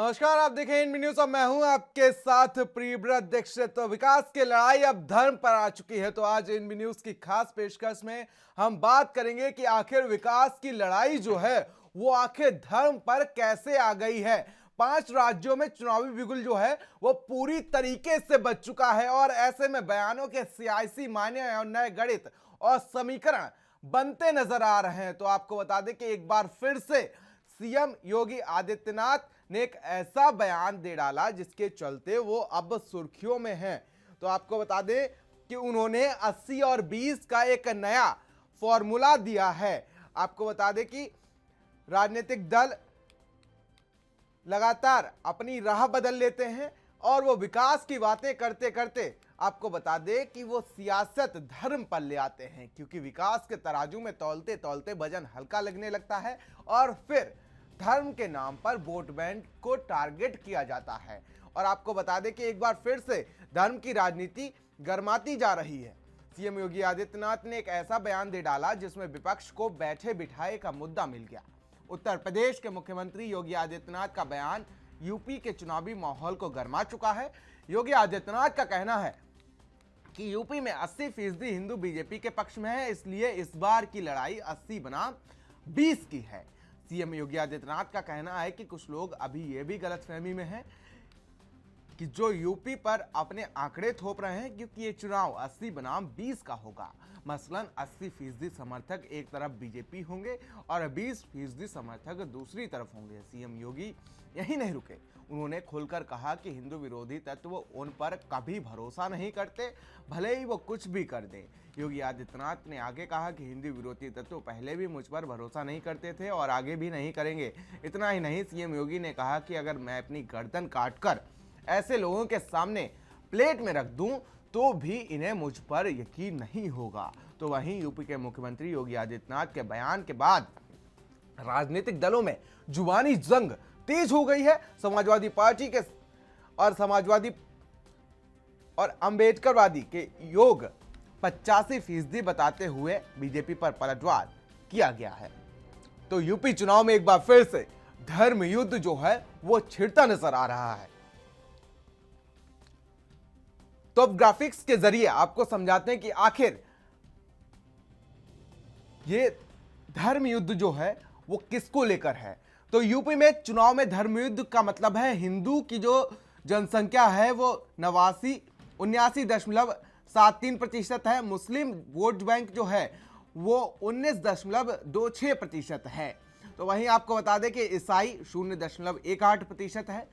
नमस्कार, आप देखें इन न्यूज और मैं हूं आपके साथ प्रियव्रत दीक्षित। तो विकास की लड़ाई अब धर्म पर आ चुकी है। तो आज इन न्यूज की खास पेशकश में हम बात करेंगे कि आखिर विकास की लड़ाई जो है वो आखिर धर्म पर कैसे आ गई है। 5 राज्यों में चुनावी बिगुल जो है वो पूरी तरीके से बच चुका है और ऐसे में बयानों के सियासी मायने और नए गणित और समीकरण बनते नजर आ रहे हैं। तो आपको बता दें कि एक बार फिर से सीएम योगी आदित्यनाथ ने एक ऐसा बयान दे डाला जिसके चलते वो अब सुर्खियों में हैं। तो आपको बता दें कि उन्होंने 80 और 20 का एक नया फॉर्मूला दिया है। आपको बता दें कि राजनीतिक दल लगातार अपनी राह बदल लेते हैं और वो विकास की बातें करते करते आपको बता दें कि वो सियासत धर्म पर ले आते हैं, क्योंकि विकास के तराजू में तौलते तौलते वजन हल्का लगने लगता है और फिर धर्म के नाम पर वोट बैंक को टारगेट किया जाता है। और आपको बता दें कि एक बार फिर से धर्म की राजनीति गरमाती जा रही है। सीएम योगी आदित्यनाथ ने एक ऐसा बयान दे डाला जिसमें विपक्ष को बैठे बिठाए का मुद्दा मिल गया। उत्तर प्रदेश के मुख्यमंत्री योगी आदित्यनाथ का बयान यूपी के चुनावी माहौल को गरमा चुका है। योगी आदित्यनाथ का कहना है कि यूपी में 80% हिंदू बीजेपी के पक्ष में है, इसलिए इस बार की लड़ाई 80 बनाम 20 की है। सीएम योगी आदित्यनाथ का कहना है कि कुछ लोग अभी ये भी गलतफहमी में हैं कि जो यूपी पर अपने आंकड़े थोप रहे हैं, क्योंकि ये चुनाव 80 बनाम 20 का होगा। मसलन 80% समर्थक एक तरफ बीजेपी होंगे और 20% समर्थक दूसरी तरफ होंगे। सीएम योगी यही नहीं रुके, उन्होंने खुलकर कहा कि हिंदू विरोधी तत्व उन पर कभी भरोसा नहीं करते, भले ही वो कुछ भी कर दें। योगी आदित्यनाथ ने आगे कहा कि हिंदू विरोधी तत्व पहले भी मुझ पर भरोसा नहीं करते थे और आगे भी नहीं करेंगे। इतना ही नहीं, सीएम योगी ने कहा कि अगर मैं अपनी गर्दन काटकर ऐसे लोगों के सामने प्लेट में रख दूं तो भी इन्हें मुझ पर यकीन नहीं होगा। तो वहीं यूपी के मुख्यमंत्री योगी आदित्यनाथ के बयान के बाद राजनीतिक दलों में जुबानी जंग तेज हो गई है। समाजवादी पार्टी के समाजवादी और अंबेडकरवादी के योग 85% बताते हुए बीजेपी पर पलटवार किया गया है। तो यूपी चुनाव में एक बार फिर से धर्म युद्ध जो है वो छिड़ता नजर आ रहा है। तो अब ग्राफिक्स के जरिए आपको समझाते हैं कि आखिर ये धर्म युद्ध जो है वो किसको लेकर है। तो यूपी में चुनाव में धर्म युद्ध का मतलब है हिंदू की जो जनसंख्या है वो 79.73% है। मुस्लिम वोट बैंक जो है वो 19.26% है। तो वहीं आपको बता दें कि ईसाई 0.18% है।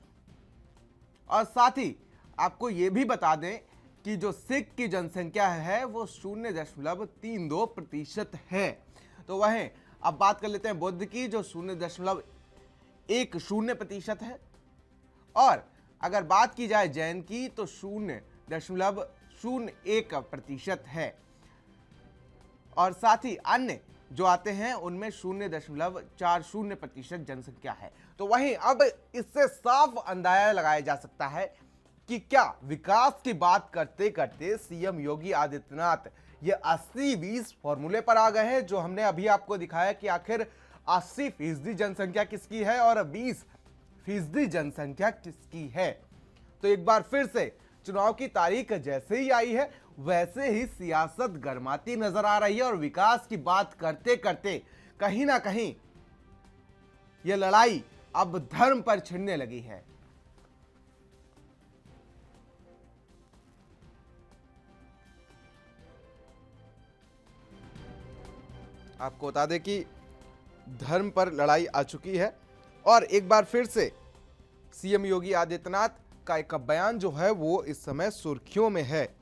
और साथ ही आपको यह भी बता दें कि जो सिख की जनसंख्या है वो 0.32% है। तो वहीं अब बात कर लेते हैं बौद्ध की, जो 0.10% है। और अगर बात की जाए जैन की तो 0.01% है। और साथ ही अन्य जो आते हैं उनमें 0.40% जनसंख्या है। तो वहीं अब इससे साफ अंदाजा लगाया जा सकता है कि क्या विकास की बात करते करते सीएम योगी आदित्यनाथ ये 80-20 फॉर्मूले पर आ गए हैं, जो हमने अभी आपको दिखाया कि आखिर 80% जनसंख्या किसकी है और 20% जनसंख्या किसकी है। तो एक बार फिर से चुनाव की तारीख जैसे ही आई है वैसे ही सियासत गरमाती नजर आ रही है और विकास की बात करते करते कहीं ना कहीं यह लड़ाई अब धर्म पर छिड़ने लगी है। आपको बता दें कि धर्म पर लड़ाई आ चुकी है और एक बार फिर से सीएम योगी आदित्यनाथ का एक बयान जो है वो इस समय सुर्खियों में है।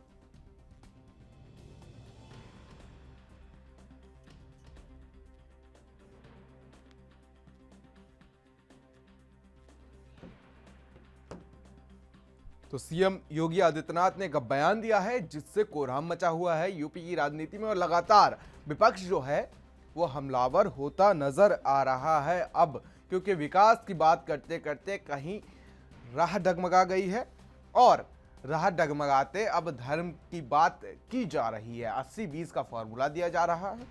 तो सीएम योगी आदित्यनाथ ने एक बयान दिया है जिससे कोहराम मचा हुआ है यूपी की राजनीति में और लगातार विपक्ष जो है वो हमलावर होता नजर आ रहा है अब, क्योंकि विकास की बात करते करते कहीं राह डगमगा गई है और राह डगमगाते अब धर्म की बात की जा रही है। 80-20 का फॉर्मूला दिया जा रहा है।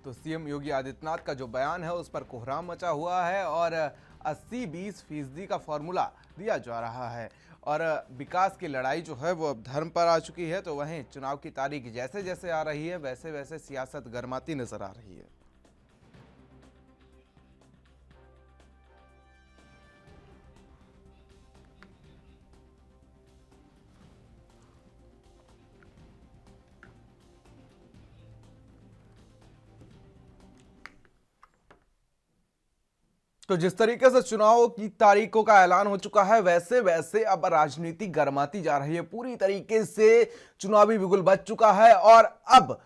तो सीएम योगी आदित्यनाथ का जो बयान है उस पर कोहराम मचा हुआ है और 80-20% का फॉर्मूला दिया जा रहा है और विकास की लड़ाई जो है वो अब धर्म पर आ चुकी है। तो वहीं चुनाव की तारीख जैसे जैसे आ रही है वैसे वैसे सियासत गरमाती नजर आ रही है। तो जिस तरीके से चुनाव की तारीखों का ऐलान हो चुका है वैसे वैसे अब राजनीति गरमाती जा रही है। पूरी तरीके से चुनावी बिगुल बज चुका है और अब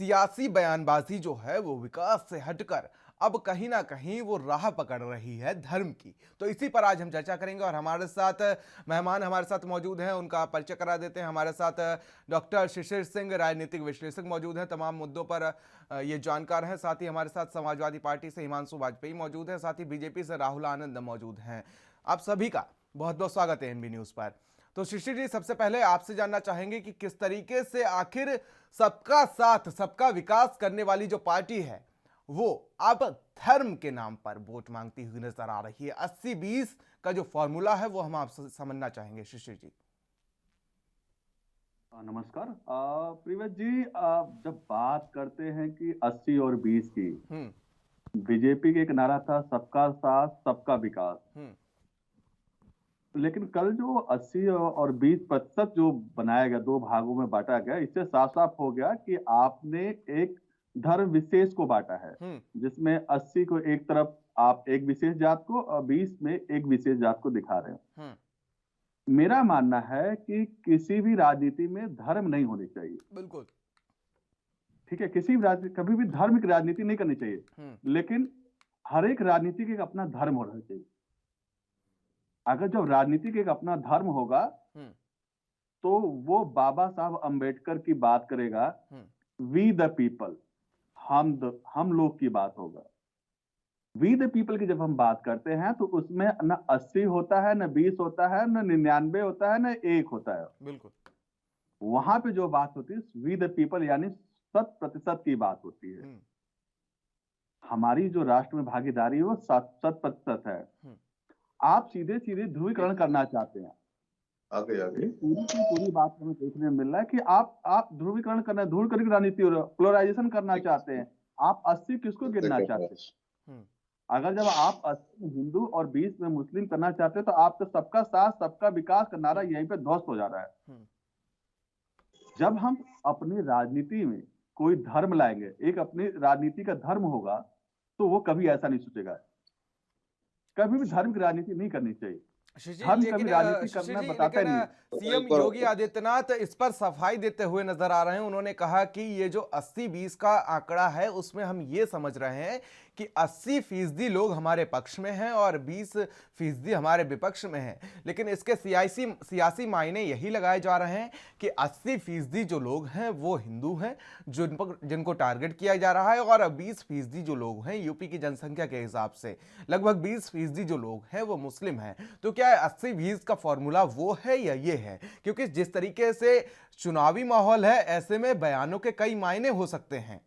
सियासी बयानबाजी जो है वो विकास से हटकर अब कहीं ना कहीं वो राह पकड़ रही है धर्म की। तो इसी पर आज हम चर्चा करेंगे और हमारे साथ मेहमान हमारे साथ मौजूद हैं, उनका परिचय करा देते हैं। हमारे साथ डॉक्टर शिशिर सिंह राजनीतिक विश्लेषक मौजूद हैं, तमाम मुद्दों पर ये जानकार हैं। साथ ही हमारे साथ समाजवादी पार्टी से हिमांशु वाजपेयी मौजूद हैं, साथ ही बीजेपी से राहुल आनंद मौजूद हैं। आप सभी का बहुत बहुत स्वागत है एनबी न्यूज पर। तो शिशिर जी, सबसे पहले आपसे जानना चाहेंगे कि किस तरीके से आखिर सबका साथ सबका विकास करने वाली जो पार्टी है वो अब धर्म के नाम पर वोट मांगती हुई नजर आ रही है। 80-20 का जो फॉर्मूला है वो हम आपसे समझना चाहेंगे शिशिर जी। नमस्कार प्रियव्रत जी, जब बात करते हैं कि 80 और 20 की, बीजेपी का एक नारा था सबका साथ सबका विकास। लेकिन कल जो 80 और 20% जो बनाया गया, दो भागों में बांटा गया, इससे साफ साफ हो गया कि आपने एक धर्म विशेष को बांटा है, जिसमें 80 को एक तरफ आप एक विशेष जात को और 20 में एक विशेष जात को दिखा रहे हैं। मेरा मानना है कि किसी भी राजनीति में धर्म नहीं होनी चाहिए। बिल्कुल ठीक है, किसी भी राजनीति, कभी भी धर्म की राजनीति नहीं करनी चाहिए, लेकिन हर एक राजनीति का एक अपना धर्म होना चाहिए। अगर जब राजनीति का एक अपना धर्म होगा तो वो बाबा साहब अंबेडकर की बात करेगा, वी द पीपल, हम लोग की बात होगा। वी द पीपल की जब हम बात करते हैं तो उसमें न 80 होता है, न 20 होता है, न 99 होता है, न 1 होता है। बिल्कुल, वहां पे जो बात होती है वी द पीपल यानी 100% की बात होती है। हमारी जो राष्ट्र में भागीदारी है वो 100% है। आप सीधे सीधे ध्रुवीकरण करना चाहते हैं, आगे पूरी की पूरी बात हमें देखने में मिल रहा है कि आप ध्रुवीकरण करना, ध्रुवीकरण की राजनीति और पोलराइजेशन करना चाहते हैं। आप 80 किसको गिनना चाहते हैं? अगर जब आप 80 में हिंदू और 20 में मुस्लिम करना चाहते हैं तो आपका सबका साथ सबका विकास का नारा यहीं पे ध्वस्त हो जा रहा है। जब हम अपनी राजनीति में कोई धर्म लाएंगे, एक अपनी राजनीति का धर्म होगा, तो वो कभी ऐसा नहीं सोचेगा। कभी भी धर्म की राजनीति नहीं करनी चाहिए। लेकिन सीएम योगी आदित्यनाथ इस पर सफाई देते हुए नजर आ रहे हैं। उन्होंने कहा कि ये जो 80-20 का आंकड़ा है उसमें हम ये समझ रहे हैं कि 80% लोग हमारे पक्ष में हैं और 20% हमारे विपक्ष में हैं, लेकिन इसके सियासी मायने यही लगाए जा रहे हैं कि 80% जो लोग हैं वो हिंदू हैं जिनको टारगेट किया जा रहा है और 20% जो लोग हैं यूपी की जनसंख्या के हिसाब से लगभग 20% जो लोग हैं वो मुस्लिम हैं। तो क्या 80-20 का फॉर्मूला वो है या ये है? क्योंकि जिस तरीके से चुनावी माहौल है ऐसे में बयानों के कई मायने हो सकते हैं।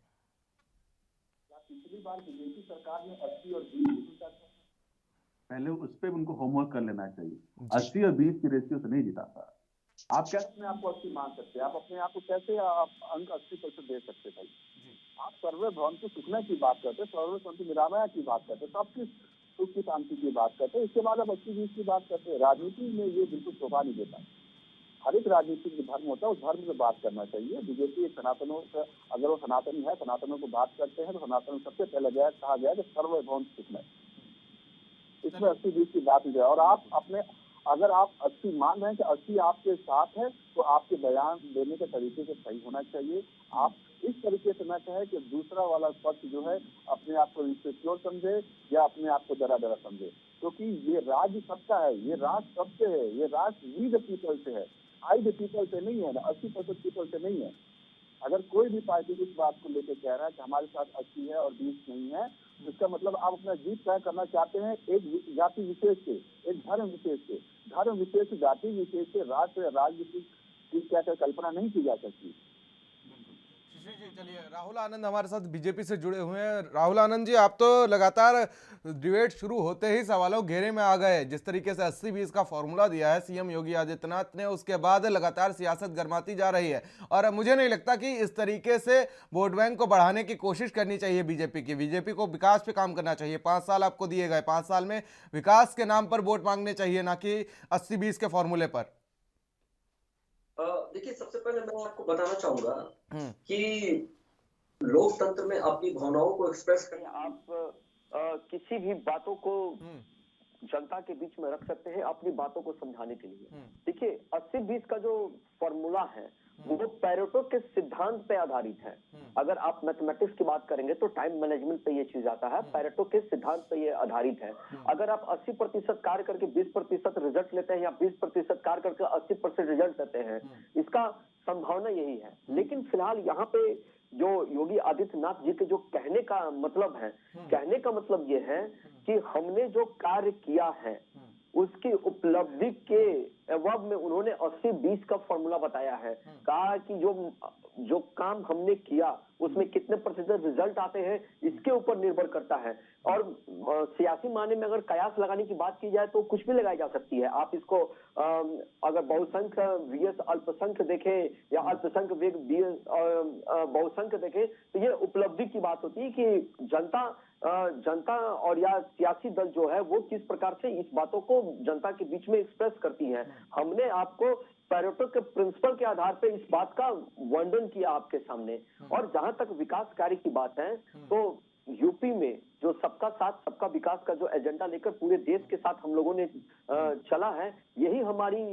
पिछली बार बीजेपी सरकार ने 80 और 20 पहले उस पर उनको होमवर्क कर लेना चाहिए। 80 और 20 की रेशियो से नहीं जीता था। आप कैसे अपने आपको 80 मान सकते हैं? आप अपने आप को कैसे अंक 80% दे सकते भाई? आप सर्वे भवन को सुखने की बात करते, सर्वे शांति निरामया की बात करते, सबकी सुख की शांति की बात करते हैं। इसके बाद आप 80-20 की बात करते हैं। राजनीति में ये बिल्कुल शोभा नहीं देता। हर एक राजनीतिक जो धर्म होता है उस धर्म से बात करना चाहिए। बीजेपी एक सनातनों का, अगर वो सनातनी है, सनातनों को बात करते हैं तो सनातन सबसे पहले कहा गया कि सर्वे भवन सुखमय, इसमें 80-20 की बात है। और आप अपने, अगर आप 80 मान रहे हैं कि 80 आपके साथ है तो आपके बयान देने के तरीके से सही होना चाहिए। आप इस तरीके से न कहे कि दूसरा वाला पक्ष जो है अपने आप को इनसिक्योर समझे या अपने आप को डरा डरा समझे, क्योंकि ये राज्य सबका है, ये राष्ट्र सबसे है, ये राष्ट्र वी द पीपल से है, आई द पीपल से नहीं है ना, 80% पीपल से नहीं है। अगर कोई भी पार्टी इस बात को लेकर कह रहा है कि हमारे साथ 80 है और 20 नहीं है, तो इसका मतलब आप अपना जीत तय करना चाहते हैं एक जाति विशेष से, एक धर्म विशेष से। धर्म विशेष, जाति विशेष से राष्ट्र या राज्य की क्या कल्पना नहीं की जा सकती। चलिए राहुल आनंद हमारे साथ बीजेपी से जुड़े हुए हैं। राहुल आनंद जी, आप तो लगातार डिबेट शुरू होते ही सवालों घेरे में आ गए। जिस तरीके से 80-20 का फॉर्मूला दिया है सीएम योगी आदित्यनाथ ने, उसके बाद लगातार सियासत गर्माती जा रही है। और अब मुझे नहीं लगता कि इस तरीके से वोट बैंक को बढ़ाने की कोशिश करनी चाहिए बीजेपी की। बीजेपी को विकास पे काम करना चाहिए। 5 साल आपको दिए गए, 5 साल में विकास के नाम पर वोट मांगने चाहिए, ना कि 80-20 के फॉर्मूले पर। देखिए, सबसे पहले मैं आपको बताना चाहूंगा हम्म कि लोकतंत्र में अपनी भावनाओं को एक्सप्रेस करने आप किसी भी बातों को हम्म जनता के बीच में रख सकते हैं अपनी बातों को समझाने के लिए। हम्म देखिए, 80-20 का जो फॉर्मूला है वो पैरेटो के सिद्धांत पे आधारित है। अगर आप मैथमेटिक्स की बात करेंगे तो टाइम मैनेजमेंट पे ये चीज आता है, पैरेटो के सिद्धांत पे ये आधारित है। अगर आप 80% कार्य करके 20% रिजल्ट लेते हैं या 20% कार्य करके 80% रिजल्ट लेते हैं, इसका संभावना यही है। लेकिन फिलहाल यहाँ पे जो योगी आदित्यनाथ जी के जो कहने का मतलब है, कहने का मतलब ये है कि हमने जो कार्य किया है उसकी उपलब्धि के एवज में उन्होंने 80-20 का फॉर्मूला बताया है। कहा कि जो काम हमने किया उसमें कितने प्रतिशत रिजल्ट आते हैं इसके ऊपर निर्भर करता है। और सियासी मायने में अगर कयास लगाने की बात की जाए तो कुछ भी लगाई जा सकती है। आप इसको अगर बहुसंख्य वीएस अल्पसंख्य देखें या अल्पसंख्य बहुसंख्य देखें तो ये उपलब्धि की बात होती है कि जनता और या सियासी दल जो है वो किस प्रकार से इस बातों को जनता के बीच में एक्सप्रेस करती है। हमने आपको पैरेटो के प्रिंसिपल के आधार पे इस बात का वर्णन किया आपके सामने। और जहां तक विकास कार्य की बात है तो यूपी में जो सबका साथ सबका विकास का जो एजेंडा लेकर पूरे देश के साथ हम लोगों ने चला है, यही हमारी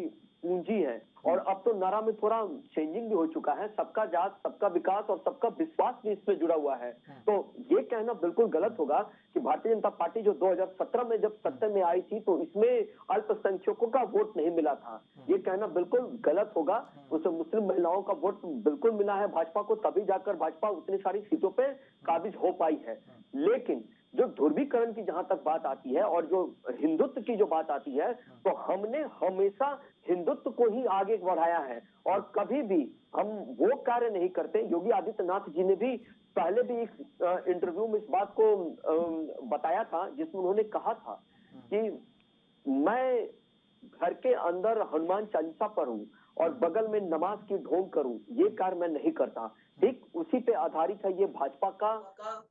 पूंजी है। और अब तो नारा में थोड़ा चेंजिंग भी हो चुका है, सबका जात सबका विकास और सबका विश्वास भी इसमें जुड़ा हुआ है। तो ये कहना बिल्कुल गलत होगा कि भारतीय जनता पार्टी जो 2017 में जब सत्ता में आई थी तो इसमें अल्पसंख्यकों का वोट नहीं मिला था, ये कहना बिल्कुल गलत होगा। उसमें मुस्लिम महिलाओं का वोट बिल्कुल मिला है भाजपा को, तभी जाकर भाजपा उतनी सारी सीटों पे काबिज हो पाई है। लेकिन जो ध्रुवीकरण की जहां तक बात आती है और जो हिंदुत्व की जो बात आती है तो हमने हमेशा हिंदुत्व को ही आगे बढ़ाया है और कभी भी हम वो कार्य नहीं करते। योगी आदित्यनाथ जी ने भी पहले भी एक इंटरव्यू में इस बात को बताया था जिसमें उन्होंने कहा था कि मैं घर के अंदर हनुमान चालीसा पढ़ूं और बगल में नमाज की ढोंग करूं, ये कार्य मैं नहीं करता। ठीक उसी पे आधारित है ये भाजपा का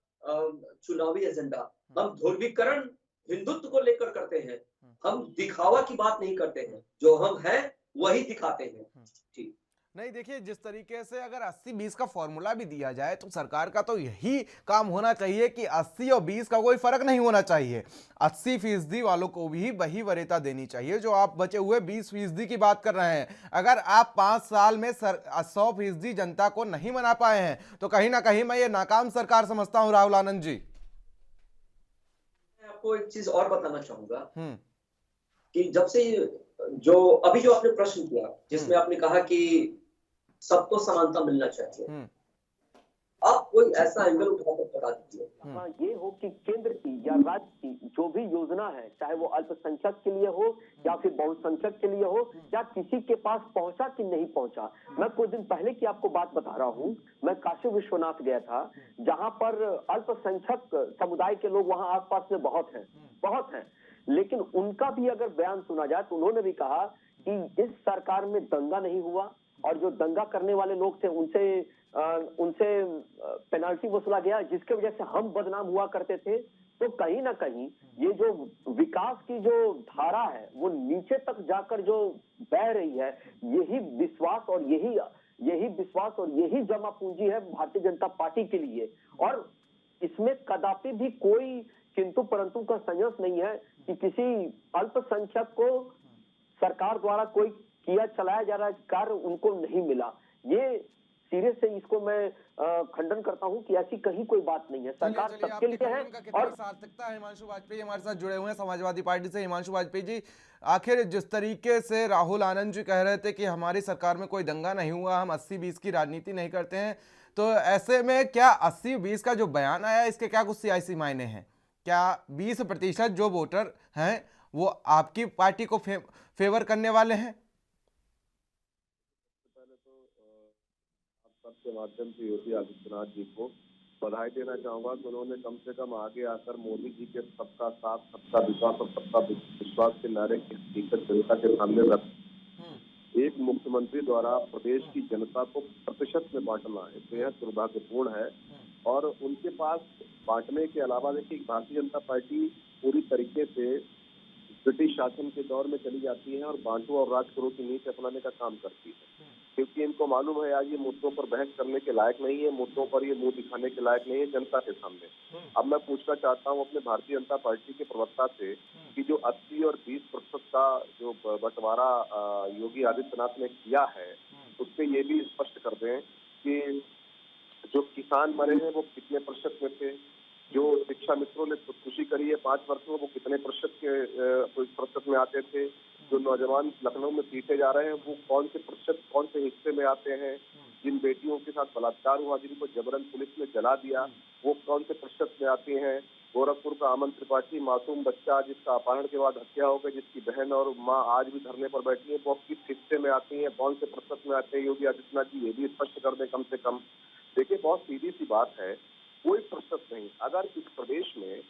चुनावी एजेंडा। हम ध्रुवीकरण हिंदुत्व को लेकर करते हैं, हम दिखावा की बात नहीं करते हैं, जो हम हैं वही दिखाते हैं। ठीक नहीं, देखिए जिस तरीके से अगर 80-20 का फॉर्मूला भी दिया जाए तो सरकार का तो यही काम होना चाहिए कि 80 और 20 का कोई फर्क नहीं होना चाहिए। 80% वालों को भी वही वरीयता देनी चाहिए जो आप बचे हुए 20% की बात कर रहे हैं। अगर आप 5 साल में 100% जनता को नहीं मना पाए हैं तो कहीं ना कहीं मैं ये नाकाम सरकार समझता हूं। राहुल आनंद जी, मैं आपको एक चीज और बताना चाहूंगा कि जब से जो अभी जो आपने प्रश्न किया जिसमें आपने कहा कि सबको समानता मिलना चाहिए, आप कोई ऐसा एंगल उठाकर बता दीजिए। हाँ, ये हो कि केंद्र की या राज्य की जो भी योजना है, चाहे वो अल्पसंख्यक के लिए हो या फिर बहुसंख्यक के लिए हो या किसी के पास पहुंचा कि नहीं पहुंचा। मैं कुछ दिन पहले की आपको बात बता रहा हूँ, मैं काशी विश्वनाथ गया था जहाँ पर अल्पसंख्यक समुदाय के लोग वहाँ आसपास में बहुत हैं। लेकिन उनका भी अगर बयान सुना जाए तो उन्होंने भी कहा कि इस सरकार में दंगा नहीं हुआ और जो दंगा करने वाले लोग थे उनसे पेनाल्टी वसूला गया जिसके वजह से हम बदनाम हुआ करते थे। तो कहीं ना कहीं ये जो विकास की जो धारा है वो नीचे तक जाकर जो बह रही है, यही विश्वास और यही जमा पूंजी है भारतीय जनता पार्टी के लिए। और इसमें कदापि भी कोई किंतु परंतु का संयस नहीं है कि किसी अल्पसंख्यक को सरकार द्वारा कोई चलाया जा रहा कार्य उनको नहीं मिला। ये सिरे से इसको मैं खंडन करता हूं कि ऐसी कहीं कोई बात नहीं है। सरकार सबके लिए है। और सार्थकता है। हिमांशु वाजपेयी हमारे साथ जुड़े हुए हैं समाजवादी पार्टी से। हिमांशु वाजपेयी जी, आखिर जिस तरीके से राहुल आनंद जी कह रहे थे कि हमारी सरकार में कोई दंगा नहीं हुआ, हम 80-20 की राजनीति नहीं करते हैं, तो ऐसे में क्या 80-20 का जो बयान आया इसके क्या कुछ सियासी मायने हैं? क्या 20% जो वोटर हैं वो आपकी पार्टी को फेवर करने वाले हैं? के माध्यम से योगी आदित्यनाथ जी को बधाई देना चाहूंगा कि उन्होंने कम से कम आगे आकर मोदी जी के सबका साथ, सबका विकास और सबका विश्वास के नारे की हकीकत जनता के सामने रख एक मुख्यमंत्री द्वारा प्रदेश की जनता को प्रतिशत में बांटना है बेहद दुर्भाग्यपूर्ण है। और उनके पास बांटने के अलावा देखिए भारतीय जनता पार्टी पूरी तरीके से ब्रिटिश शासन के दौर में चली जाती है और बांटो और राज करो की नीति अपनाने का काम करती है, क्योंकि इनको मालूम है आज ये मुद्दों पर बहस करने के लायक नहीं है, मुद्दों पर ये मुंह दिखाने के लायक नहीं है जनता के सामने। अब मैं पूछना चाहता हूँ अपने भारतीय जनता पार्टी के प्रवक्ता से कि जो 80 और 20% का जो बंटवारा योगी आदित्यनाथ ने किया है, उससे ये भी स्पष्ट कर दें कि जो किसान मरे हैं वो कितने प्रतिशत में थे, जो शिक्षा मित्रों ने खुदकुशी करी है 5 वर्ष में वो कितने प्रतिशत में आते थे, जो नौजवान लखनऊ में पीटे जा रहे हैं वो कौन से प्रतिशत कौन से हिस्से में आते हैं, जिन बेटियों के साथ बलात्कार हुआ जिनको जबरन पुलिस ने जला दिया वो कौन से प्रतिशत में आती हैं, गोरखपुर का अमन त्रिपाठी मासूम बच्चा जिसका अपहरण के बाद हत्या हो गई, जिसकी बहन और माँ आज भी धरने पर बैठी है, वो किस हिस्से में आती हैं, कौन से प्रतिशत में आते हैं, योगी आदित्यनाथ जी ये भी स्पष्ट कर दें कम से कम। देखिए बहुत सीधी सी बात है, कोई प्रतिशत नहीं। अगर इस प्रदेश में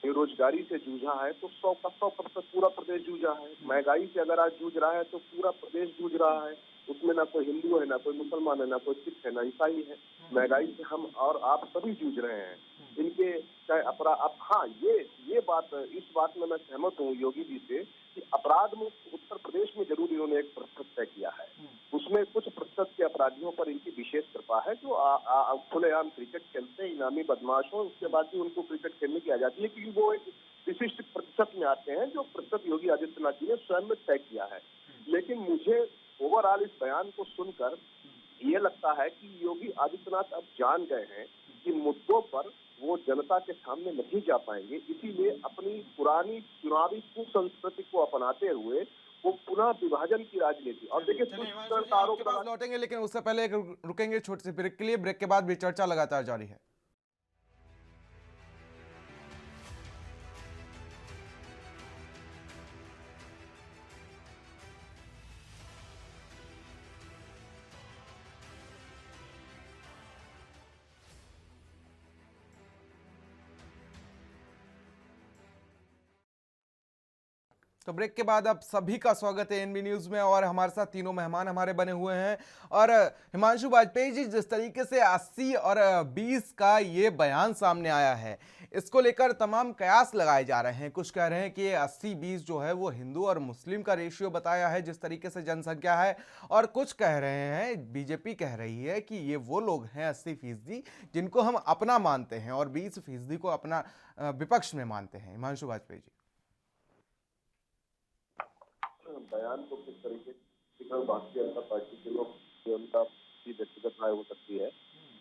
बेरोजगारी से जूझा है तो 100% पूरा प्रदेश जूझा है। महंगाई से अगर आज जूझ रहा है तो पूरा प्रदेश जूझ रहा है। उसमें ना कोई हिंदू है, ना कोई मुसलमान है, ना कोई सिख है, ना ईसाई है। महंगाई से हम और आप सभी जूझ रहे हैं। इनके चाहे अपराध, अब हाँ ये बात, इस बात में मैं सहमत हूँ योगी जी से कि अपराध में उत्तर प्रदेश में जरूर इन्होंने एक प्रतिशत तय किया है। उसमें कुछ प्रतिशत के अपराधियों पर इनकी विशेष कृपा है जो खुलेआम क्रिकेट खेलते हैं, इनामी बदमाश हो, उसके बाद भी उनको क्रिकेट खेलने की आजादी है, क्योंकि वो एक विशिष्ट प्रतिशत में आते हैं जो प्रतिशत योगी आदित्यनाथ जी ने स्वयं में तय किया है। लेकिन मुझे ओवरऑल इस बयान को सुनकर ये लगता है कि योगी आदित्यनाथ अब जान गए हैं कि मुद्दों पर वो जनता के सामने नहीं जा पाएंगे, इसीलिए अपनी पुरानी चुनावी कुसंस्कृति को अपनाते हुए वो पुनः विभाजन की राजनीति और देखिए आपके पास लौटेंगे, लेकिन उससे पहले एक रुकेंगे छोटे से ब्रेक के लिए। ब्रेक के बाद भी चर्चा लगातार जारी है। तो ब्रेक के बाद आप सभी का स्वागत है एनबी न्यूज में, और हमारे साथ तीनों मेहमान हमारे बने हुए हैं। और हिमांशु वाजपेयी जी, जिस तरीके से 80 और 20 का ये बयान सामने आया है, इसको लेकर तमाम कयास लगाए जा रहे हैं। कुछ कह रहे हैं कि ये 80-20 जो है वो हिंदू और मुस्लिम का रेशियो बताया है जिस तरीके से जनसंख्या है, और कुछ कह रहे हैं, बीजेपी कह रही है कि ये वो लोग हैं 80% जिनको हम अपना मानते हैं और 20% को अपना विपक्ष में मानते हैं। हिमांशु वाजपेयी जी, बयान को किस तरीके से भारतीय जनता पार्टी के लोग उनका व्यक्तिगत राय हो सकती है,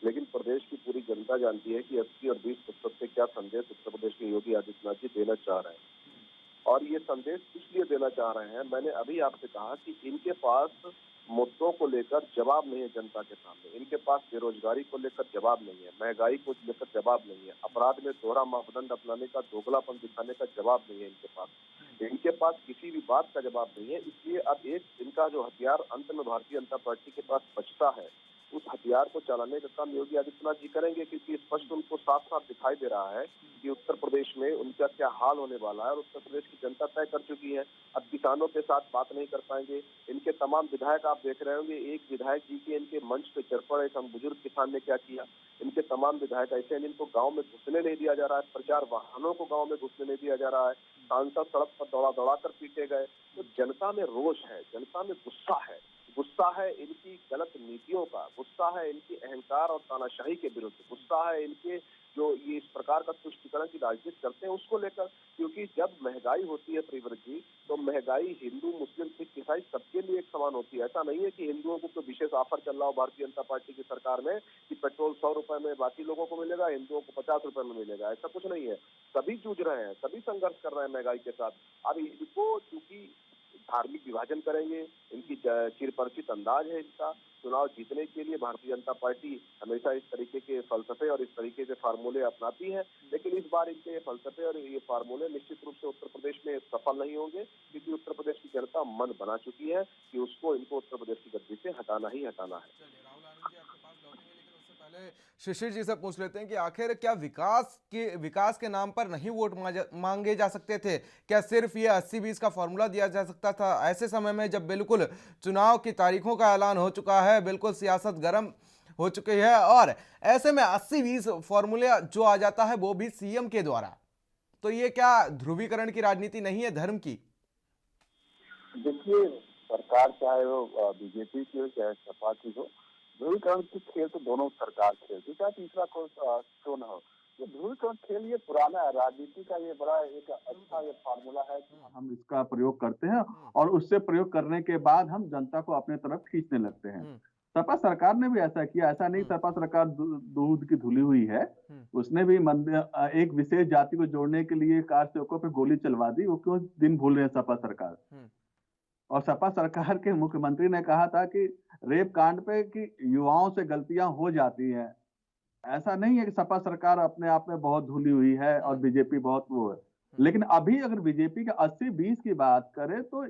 लेकिन प्रदेश की पूरी जनता जानती है कि 80 और 20% से क्या संदेश उत्तर प्रदेश के योगी आदित्यनाथ जी देना चाह रहे हैं। और ये संदेश इसलिए देना चाह रहे हैं, मैंने अभी आपसे कहा कि इनके पास मुद्दों को लेकर जवाब नहीं है जनता के सामने, इनके पास बेरोजगारी को लेकर जवाब नहीं है, महंगाई को लेकर जवाब नहीं है, अपराध में दोहरा मापदंड अपनाने का, दोगलापन दिखाने का जवाब नहीं है इनके पास किसी भी बात का जवाब नहीं है। इसलिए अब एक इनका जो हथियार अंत में भारतीय जनता पार्टी के पास बचता है, उस हथियार को चलाने का काम योगी आदित्यनाथ जी करेंगे, क्योंकि स्पष्ट उनको साफ साफ दिखाई दे रहा है कि उत्तर प्रदेश में उनका क्या हाल होने वाला है और उत्तर प्रदेश की जनता तय कर चुकी है। अब किसानों के साथ बात नहीं कर पाएंगे। इनके तमाम विधायक आप देख रहे होंगे, एक विधायक जी के इनके मंच पे चढ़ पड़े, हम बुजुर्ग किसान ने क्या किया। इनके तमाम विधायक ऐसे हैं जिनको गाँव में घुसने नहीं दिया जा रहा है, प्रचार वाहनों को गाँव में घुसने नहीं दिया जा रहा है, सांसद सड़क पर दौड़ा कर पीटे गए। तो जनता में रोष है, जनता में गुस्सा है इनकी गलत नीतियों का, गुस्सा है इनकी अहंकार और तानाशाही के विरुद्ध, गुस्सा है इनके जो ये इस प्रकार का तुष्टीकरण की राजनीति करते हैं उसको लेकर। क्योंकि जब महंगाई होती है प्रियव्रत जी, तो महंगाई हिंदू मुस्लिम सिख ईसाई सबके लिए एक समान होती है। ऐसा नहीं है कि हिंदुओं को कोई विशेष ऑफर चल रहा हो भारतीय जनता पार्टी की सरकार में कि पेट्रोल 100 रुपए में बाकी लोगों को मिलेगा, हिंदुओं को 50 रुपए में मिलेगा, ऐसा कुछ नहीं है। सभी जूझ रहे हैं, सभी संघर्ष कर रहे हैं महंगाई के साथ। अब इनको चूंकि धार्मिक विभाजन करेंगे, इनकी चिरपरिचित अंदाज है इनका। चुनाव जीतने के लिए भारतीय जनता पार्टी हमेशा इस तरीके के फलसफे और इस तरीके के फार्मूले अपनाती है, लेकिन इस बार इनके ये फलसफे और ये फार्मूले निश्चित रूप से उत्तर प्रदेश में सफल नहीं होंगे, क्योंकि उत्तर प्रदेश की जनता मन बना चुकी है कि इनको उत्तर प्रदेश की गद्दी से हटाना ही हटाना है। शिशिर जी से पूछ लेते हैं कि आखिर क्या विकास के नाम पर नहीं वोट मांगे जा सकते थे? क्या सिर्फ ये 80-20 का फॉर्मूला दिया जा सकता था ऐसे समय में जब बिल्कुल चुनाव की तारीखों का ऐलान हो चुका है, बिल्कुल सियासत गर्म हो चुकी है, और ऐसे में 80-20 फॉर्मूला जो आ जाता है वो भी सीएम के द्वारा, तो ये क्या ध्रुवीकरण की राजनीति नहीं है, धर्म की? देखिए, सरकार चाहे वो बीजेपी की हो चाहे सपा की हो, ध्रुवीकरण की खेल तो दोनों सरकार खेलती, चाहे तीसरा क्यों न हो। ये ध्रुवीकरण खेल ये पुराना है, राजनीति का ये बड़ा एक अच्छा ये फार्मूला है कि हम इसका प्रयोग करते हैं और उससे प्रयोग करने के बाद हम जनता को अपने तरफ खींचने लगते हैं। सपा सरकार ने भी ऐसा किया, ऐसा नहीं सपा सरकार दूध की धुली हुई है। उसने भी एक विशेष जाति को जोड़ने के लिए कार सेवकों पे गोली चलवा दी। वो क्यों दिन भूल रहे हैं सपा सरकार? और सपा सरकार के मुख्यमंत्री ने कहा था कि रेप कांड पे कि युवाओं से गलतियां हो जाती हैं। ऐसा नहीं है कि सपा सरकार अपने आप में बहुत धुली हुई है और बीजेपी बहुत वो है। लेकिन अभी अगर बीजेपी के 80-20 की बात करें तो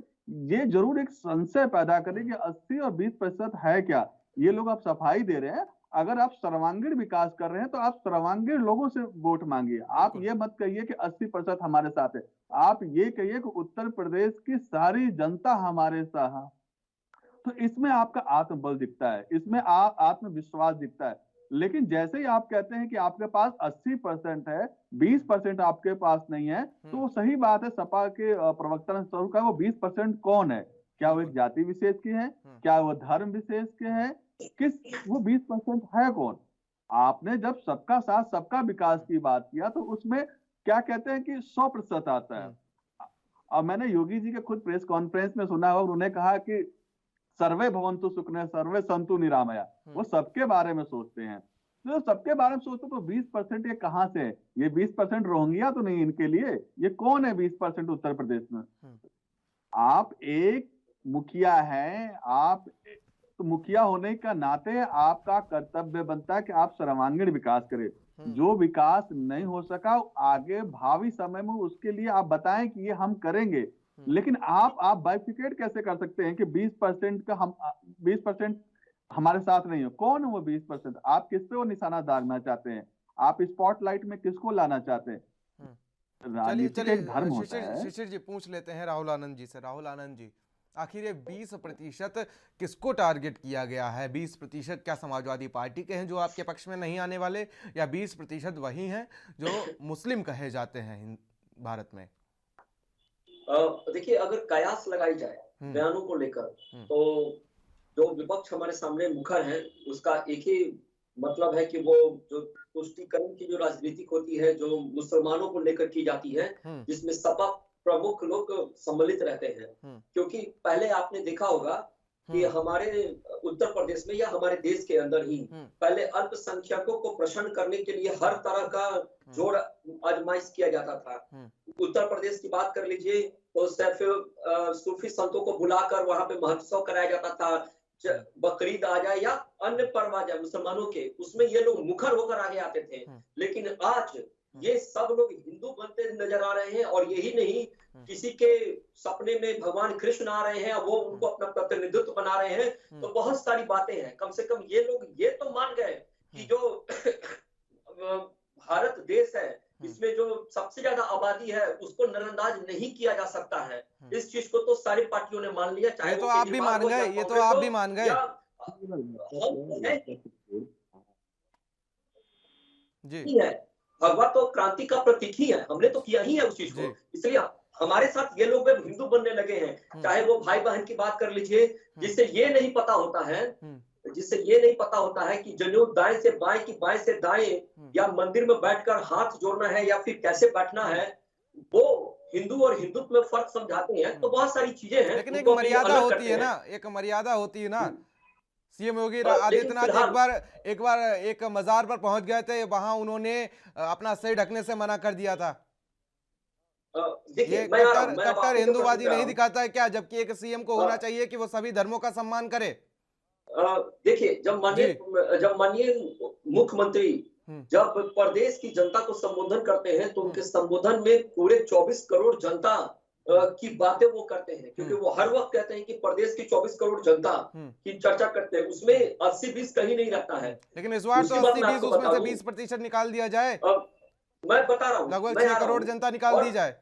ये जरूर एक संशय पैदा करे कि 80 और 20% है क्या? ये लोग आप सफाई दे रहे हैं। अगर आप सर्वांगीण विकास कर रहे हैं तो आप सर्वांगीण लोगों से वोट मांगिए। आप ये मत कहिए कि 80% हमारे साथ है। आप ये कहिए कि उत्तर प्रदेश की सारी जनता हमारे साथ है। तो इसमें आपका आत्मबल दिखता है, इसमें आत्मविश्वास दिखता है। लेकिन जैसे ही आप कहते हैं कि आपके पास 80% है, 20% आपके पास नहीं है, तो वो सही बात है। सपा के प्रवक्ता ने स्वरूप कहा, वो 20% कौन है? क्या वो एक जाति विशेष की है? क्या वो धर्म विशेष के है? वो 20% है कौन? आपने जब सबका साथ सबका विकास की बात किया तो उसमें क्या कहते हैं कि 100% आता है। अब मैंने योगी जी के खुद प्रेस कॉन्फ्रेंस में सुना हुआ, उन्होंने कहा कि सर्वे भवन्तु सुखिनः सर्वे सन्तु निरामया। वो सबके बारे में सोचते हैं। तो सबके बारे में सोचते तो 20% ये कहां से है? ये 20% रोहिंग्या तो नहीं इनके लिए? ये कौन है 20% उत्तर प्रदेश में? आप एक मुखिया हैं, आप तो मुखिया होने का नाते आपका कर्तव्य बनता है कि आप सर्वांगीण विकास करें। जो विकास नहीं हो सका आगे भावी समय में उसके लिए आप बताएं कि ये हम करेंगे। लेकिन आप बाइफिकेट कैसे कर सकते हैं कि 20% हमारे साथ नहीं हो? कौन है वो 20%? आप किस पे वो निशाना दागना चाहते हैं? आप स्पॉटलाइट में किसको लाना चाहते हैं? राजनीति एक धर्म होता है। शिशिर जी पूछ लेते हैं राहुल आनंद जी से। राहुल आनंद जी, आखिर ये 20% किसको टारगेट किया गया है? 20% क्या समाजवादी पार्टी के हैं जो आपके पक्ष में नहीं आने वाले, या 20% वही हैं जो मुस्लिम कहे जाते हैं भारत में? देखिए, अगर कयास लगाई जाए बयानों को लेकर तो जो विपक्ष हमारे सामने मुखर है उसका एक ही मतलब है कि वो जो तुष्टीकरण की जो राजनीति होती है जो मुसलमानों को लेकर की जाती है, जिसमें सपा प्रमुख लोग सम्मिलित रहते हैं। क्योंकि पहले आपने देखा होगा कि हमारे उत्तर प्रदेश में या हमारे देश के अंदर ही पहले अल्पसंख्यकों को प्रसन्न करने के लिए हर तरह का जोड़ आजमाइश किया जाता था। उत्तर प्रदेश की बात कर लीजिए तो सिर्फ सूफी संतों को बुलाकर वहां पे महोत्सव कराया जाता था। बकरीद आ जाए या अन्य पर्व आ जाए मुसलमानों के, उसमें ये लोग मुखर होकर आगे आते थे। लेकिन आज ये सब लोग हिंदू बनते नजर आ रहे हैं, और यही नहीं, किसी के सपने में भगवान कृष्ण आ रहे हैं, वो उनको अपना प्रतिनिधित्व बना रहे हैं। तो बहुत सारी बातें हैं। कम से कम ये लोग ये तो मान गए कि जो भारत देश है इसमें जो सबसे ज्यादा आबादी है उसको नजरअंदाज नहीं किया जा सकता है। इस चीज को तो सारी पार्टियों ने मान लिया। चाहे ये तो आप भी मान गए, ये तो आप भी मान गए जी है। भगवा तो क्रांति का प्रतीक ही है, हमने तो किया ही है उस चीज को। इसलिए हमारे साथ ये लोग हिंदू बनने लगे हैं। चाहे वो भाई बहन की बात कर लीजिए, जिससे ये नहीं पता होता है कि जनेऊ दाएं से बाएं की बाएं से दाएं, या मंदिर में बैठकर हाथ जोड़ना है या फिर कैसे बैठना है, वो हिंदू और हिंदुत्व में फर्क समझाते हैं। तो बहुत सारी चीजें हैं, लेकिन एक मर्यादा होती है ना, एक मर्यादा होती है ना। सीएम योगी आदित्यनाथ एक बार एक मजार पर पहुंच गए थे, वहां उन्होंने अपना सिर ढकने से मना कर दिया था। ये कट्टर हिंदूवादी नहीं दिखाता है क्या? जबकि एक सीएम को होना चाहिए कि वो सभी धर्मों का सम्मान करे। देखिए, जब माननीय मुख्यमंत्री जब प्रदेश की जनता को संबोधन करते हैं तो उनके संबोधन में पूरे 24 करोड़ जनता की बातें वो करते हैं, क्योंकि वो हर वक्त कहते हैं कि प्रदेश की 24 करोड़ जनता की चर्चा करते हैं, उसमें 80-20 कहीं नहीं रहता है। लेकिन इस बार तो 80-20 उसमें से 20% निकाल दिया जाए, मैं बता रहा हूँ, लगभग 6 करोड़ जनता निकाल दी जाए।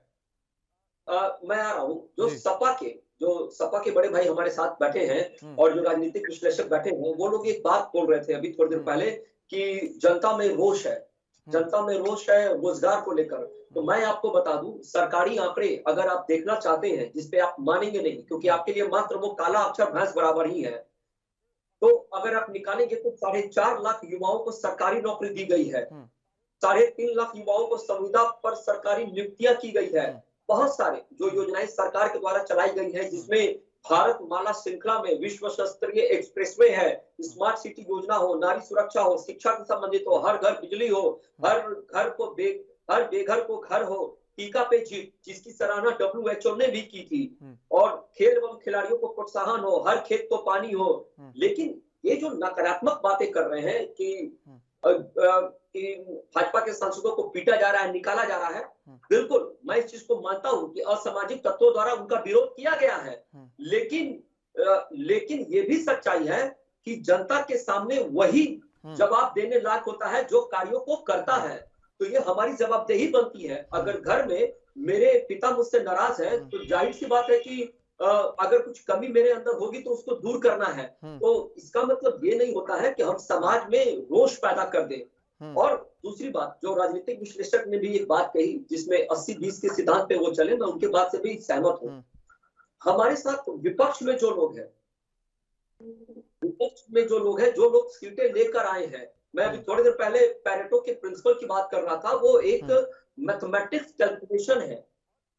मैं आ रहा हूँ, जो सपा के बड़े भाई हमारे साथ बैठे हैं और जो राजनीतिक विश्लेषक बैठे हैं, वो लोग एक बात बोल रहे थे अभी थोड़ी देर पहले कि जनता में रोष है, जनता में रोष है रोजगार को लेकर। तो मैं आपको बता दूं, सरकारी आंकड़े अगर आप देखना चाहते हैं, जिसपे आप मानेंगे नहीं, क्योंकि आपके लिए मात्र वो काला अक्षर भैंस बराबर ही है, तो अगर आप निकालेंगे तो 4.5 लाख युवाओं को सरकारी नौकरी दी गई है, 3.5 लाख युवाओं को संविदा पर सरकारी नियुक्तियां की गई है। बहुत सारे जो योजनाएं सरकार के द्वारा चलाई गई है, जिसमें भारत माला श्रृंखला में विश्व स्तरीय एक्सप्रेसवे है, स्मार्ट सिटी योजना हो, नारी सुरक्षा हो, शिक्षा से संबंधित हो, हर घर बिजली हो, हर बेघर को घर हो, टीका पे जीत जिसकी सराहना WHO ने भी की थी, और खेल एवं खिलाड़ियों को प्रोत्साहन हो, हर खेत तो पानी हो। लेकिन ये जो नकारात्मक बातें कर रहे हैं कि भाजपा के सांसदों को पीटा जा रहा है, निकाला जा रहा है, बिल्कुल मैं इस चीज को मानता हूं कि असामाजिक तत्वों द्वारा उनका विरोध किया गया है, लेकिन ये भी सच्चाई है कि जनता के सामने वही जवाब देने लायक होता है जो कार्यों को करता है। तो ये हमारी जवाबदेही बनती है। अगर घर में मेरे पिता मुझसे नाराज है तो जाहिर सी बात है कि अगर कुछ कमी मेरे अंदर होगी तो उसको दूर करना है। तो इसका मतलब ये नहीं होता है कि हम समाज में रोष पैदा कर दें। और दूसरी बात, जो राजनीतिक विश्लेषक ने भी एक बात कही जिसमें 80-20 के सिद्धांत पे वो चले, मैं उनके बात से भी सहमत हूँ। हमारे साथ विपक्ष में जो लोग हैं, जो लोग सीटें लेकर आए हैं, मैं अभी थोड़ी देर पहले पैरेटो के प्रिंसिपल की बात कर रहा था, वो एक मैथमेटिक्स कैलकुलेशन है।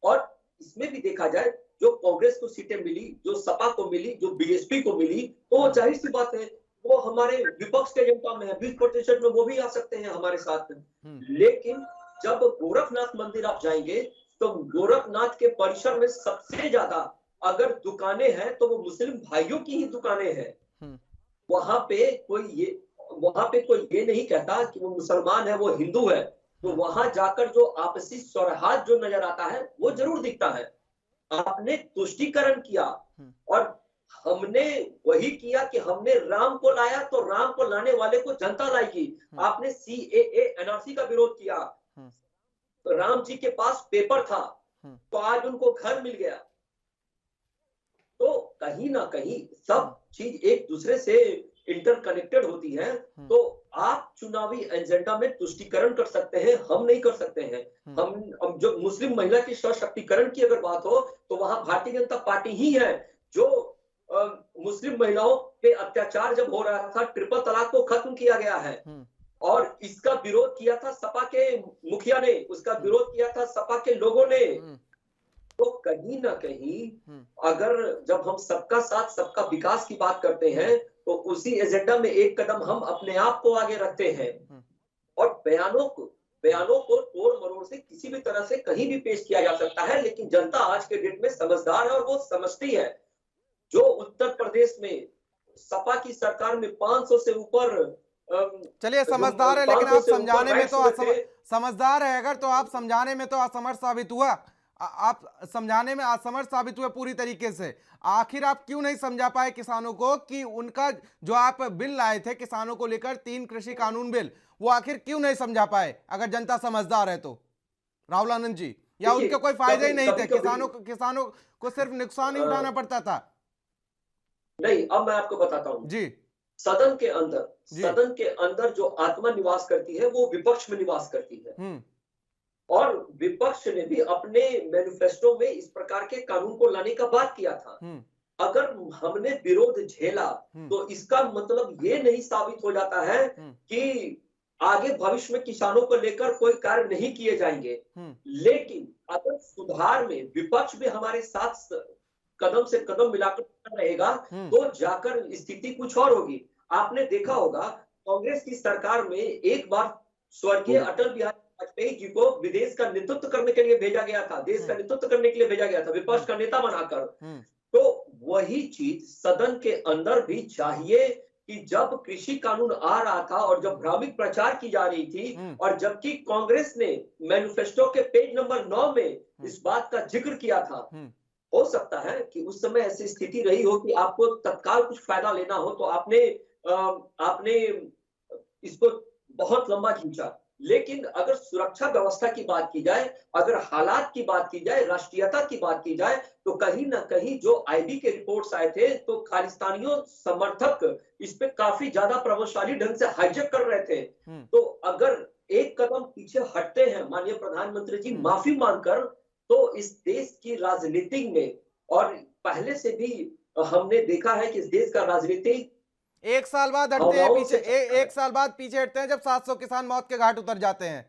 और इसमें भी देखा जाए, जो कांग्रेस को सीटें मिली, जो सपा को मिली, जो बीएसपी को मिली, तो जाहिर सी बात है वो हमारे विपक्ष के एजेंडा में है, 20% में वो भी आ सकते हैं हमारे साथ में। लेकिन जब गोरखनाथ मंदिर आप जाएंगे तो गोरखनाथ के परिसर में सबसे ज्यादा अगर दुकानें हैं तो वो मुस्लिम भाइयों की ही दुकानें हैं। वहां पे कोई ये नहीं कहता कि वो मुसलमान है, वो हिंदू है। तो वहां जाकर जो आपसी सौहार्द जो नजर आता है वो जरूर दिखता है। आपने तुष्टीकरण किया और हमने वही किया कि हमने राम को लाया तो राम को लाने वाले को जनता लाएगी। आपने CAA NRC का विरोध किया, तो राम जी के पास पेपर था तो आज उनको घर मिल गया। तो कहीं ना कहीं सब चीज एक दूसरे से इंटरकनेक्टेड होती है। तो आप चुनावी एजेंडा में तुष्टीकरण कर सकते हैं, हम नहीं कर सकते हैं। हम जो मुस्लिम महिला की सशक्तिकरण की अगर बात हो तो वहां भारतीय जनता पार्टी ही है जो मुस्लिम महिलाओं पे अत्याचार जब हो रहा था, ट्रिपल तलाक को खत्म किया गया है और इसका विरोध किया था सपा के मुखिया ने, उसका विरोध किया था सपा के लोगों ने। तो कहीं ना कहीं अगर जब हम सबका साथ सबका विकास की बात करते हैं तो उसी एजेंडा में एक कदम हम अपने आप को आगे रखते हैं। और बयानों को तोड़ मरोड़ से किसी भी तरह से कहीं भी पेश किया जा सकता है, लेकिन जनता आज के डेट में समझदार है और वो समझती है। जो उत्तर प्रदेश में सपा की सरकार में 500 से ऊपर, चलिए समझदार है, लेकिन आप समझाने में तो समझदार है अगर, तो आप समझाने में तो असमर्थ साबित हुआ। आप समझाने में असमर्थ साबित हुए पूरी तरीके से। आखिर आप क्यों नहीं समझा पाए किसानों को कि उनका जो आप बिल लाए थे किसानों को लेकर 3 कृषि कानून बिल, वो आखिर क्यों नहीं समझा पाए? अगर जनता समझदार है तो राहुल आनंद जी, या उनके कोई फायदे ही नहीं थे? किसानों को सिर्फ नुकसान ही उठाना पड़ता था। नहीं, अब मैं आपको बताता हूं जी। सदन के अंदर जो आत्मा निवास करती है वो विपक्ष में निवास करती है। और विपक्ष ने भी अपने मैनिफेस्टो में इस प्रकार के कानून को लाने का बात किया था। अगर हमने विरोध झेला तो इसका मतलब ये नहीं साबित हो जाता है कि आगे भविष्य में किसानों को लेकर कोई कार्य नहीं किए जाएंगे। लेकिन अगर सुधार में विपक्ष भी हमारे साथ कदम से कदम मिलाकर रहेगा तो जाकर स्थिति कुछ और होगी। आपने देखा होगा कांग्रेस की सरकार में एक बार स्वर्गीय अटल बिहारी वाजपेयी जी को विदेश का नेतृत्व करने के लिए भेजा गया था, देश का नेतृत्व करने के लिए भेजा गया था, विपक्ष का नेता बनाकर। तो वही चीज सदन के अंदर भी चाहिए कि जब कृषि कानून आ रहा था और जब भ्रामक प्रचार की जा रही थी और जबकि कांग्रेस ने मैनिफेस्टो के पेज नंबर 9 में इस बात का जिक्र किया था, हो सकता है कि उस समय ऐसी स्थिति रही हो कि आपको तत्काल कुछ फायदा लेना हो, तो आपने इसको बहुत लंबा खींचा। लेकिन अगर सुरक्षा व्यवस्था की बात की जाए, अगर हालात की बात की जाए, राष्ट्रीयता की बात की जाए, तो कहीं ना कहीं जो आईबी के रिपोर्ट्स आए थे तो खालिस्तानियों समर्थक इस पे काफी ज्यादा प्रभावशाली ढंग से हाईजैक कर रहे थे। तो अगर एक कदम पीछे हटते हैं माननीय प्रधानमंत्री जी माफी मांगकर, तो इस देश की राजनीति में, और पहले से भी हमने देखा है कि इस देश का राजनीति एक साल बाद हटते हैं पीछे, एक साल बाद पीछे हटते हैं जब 700 किसान मौत के घाट उतर जाते हैं।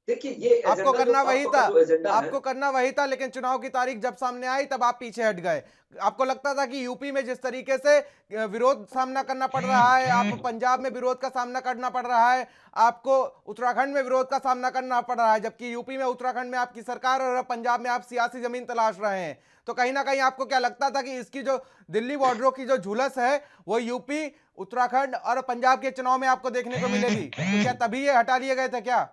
देखिए ये आपको करना वही था, आपको करना वही था, लेकिन चुनाव की तारीख जब सामने आई तब आप पीछे हट गए। आपको लगता था कि यूपी में जिस तरीके से विरोध सामना करना पड़ रहा है, आप पंजाब में विरोध का सामना करना पड़ रहा है, आपको उत्तराखंड में विरोध का सामना करना पड़ रहा है, जबकि यूपी में उत्तराखंड में आपकी सरकार और पंजाब में आप सियासी जमीन तलाश रहे हैं। तो कहीं ना कहीं आपको क्या लगता था कि इसकी जो दिल्ली बॉर्डरों की जो झुलस है वो यूपी, उत्तराखंड और पंजाब के चुनाव में आपको देखने को मिलेगी? तो क्या तभी ये हटा लिए गए थे क्या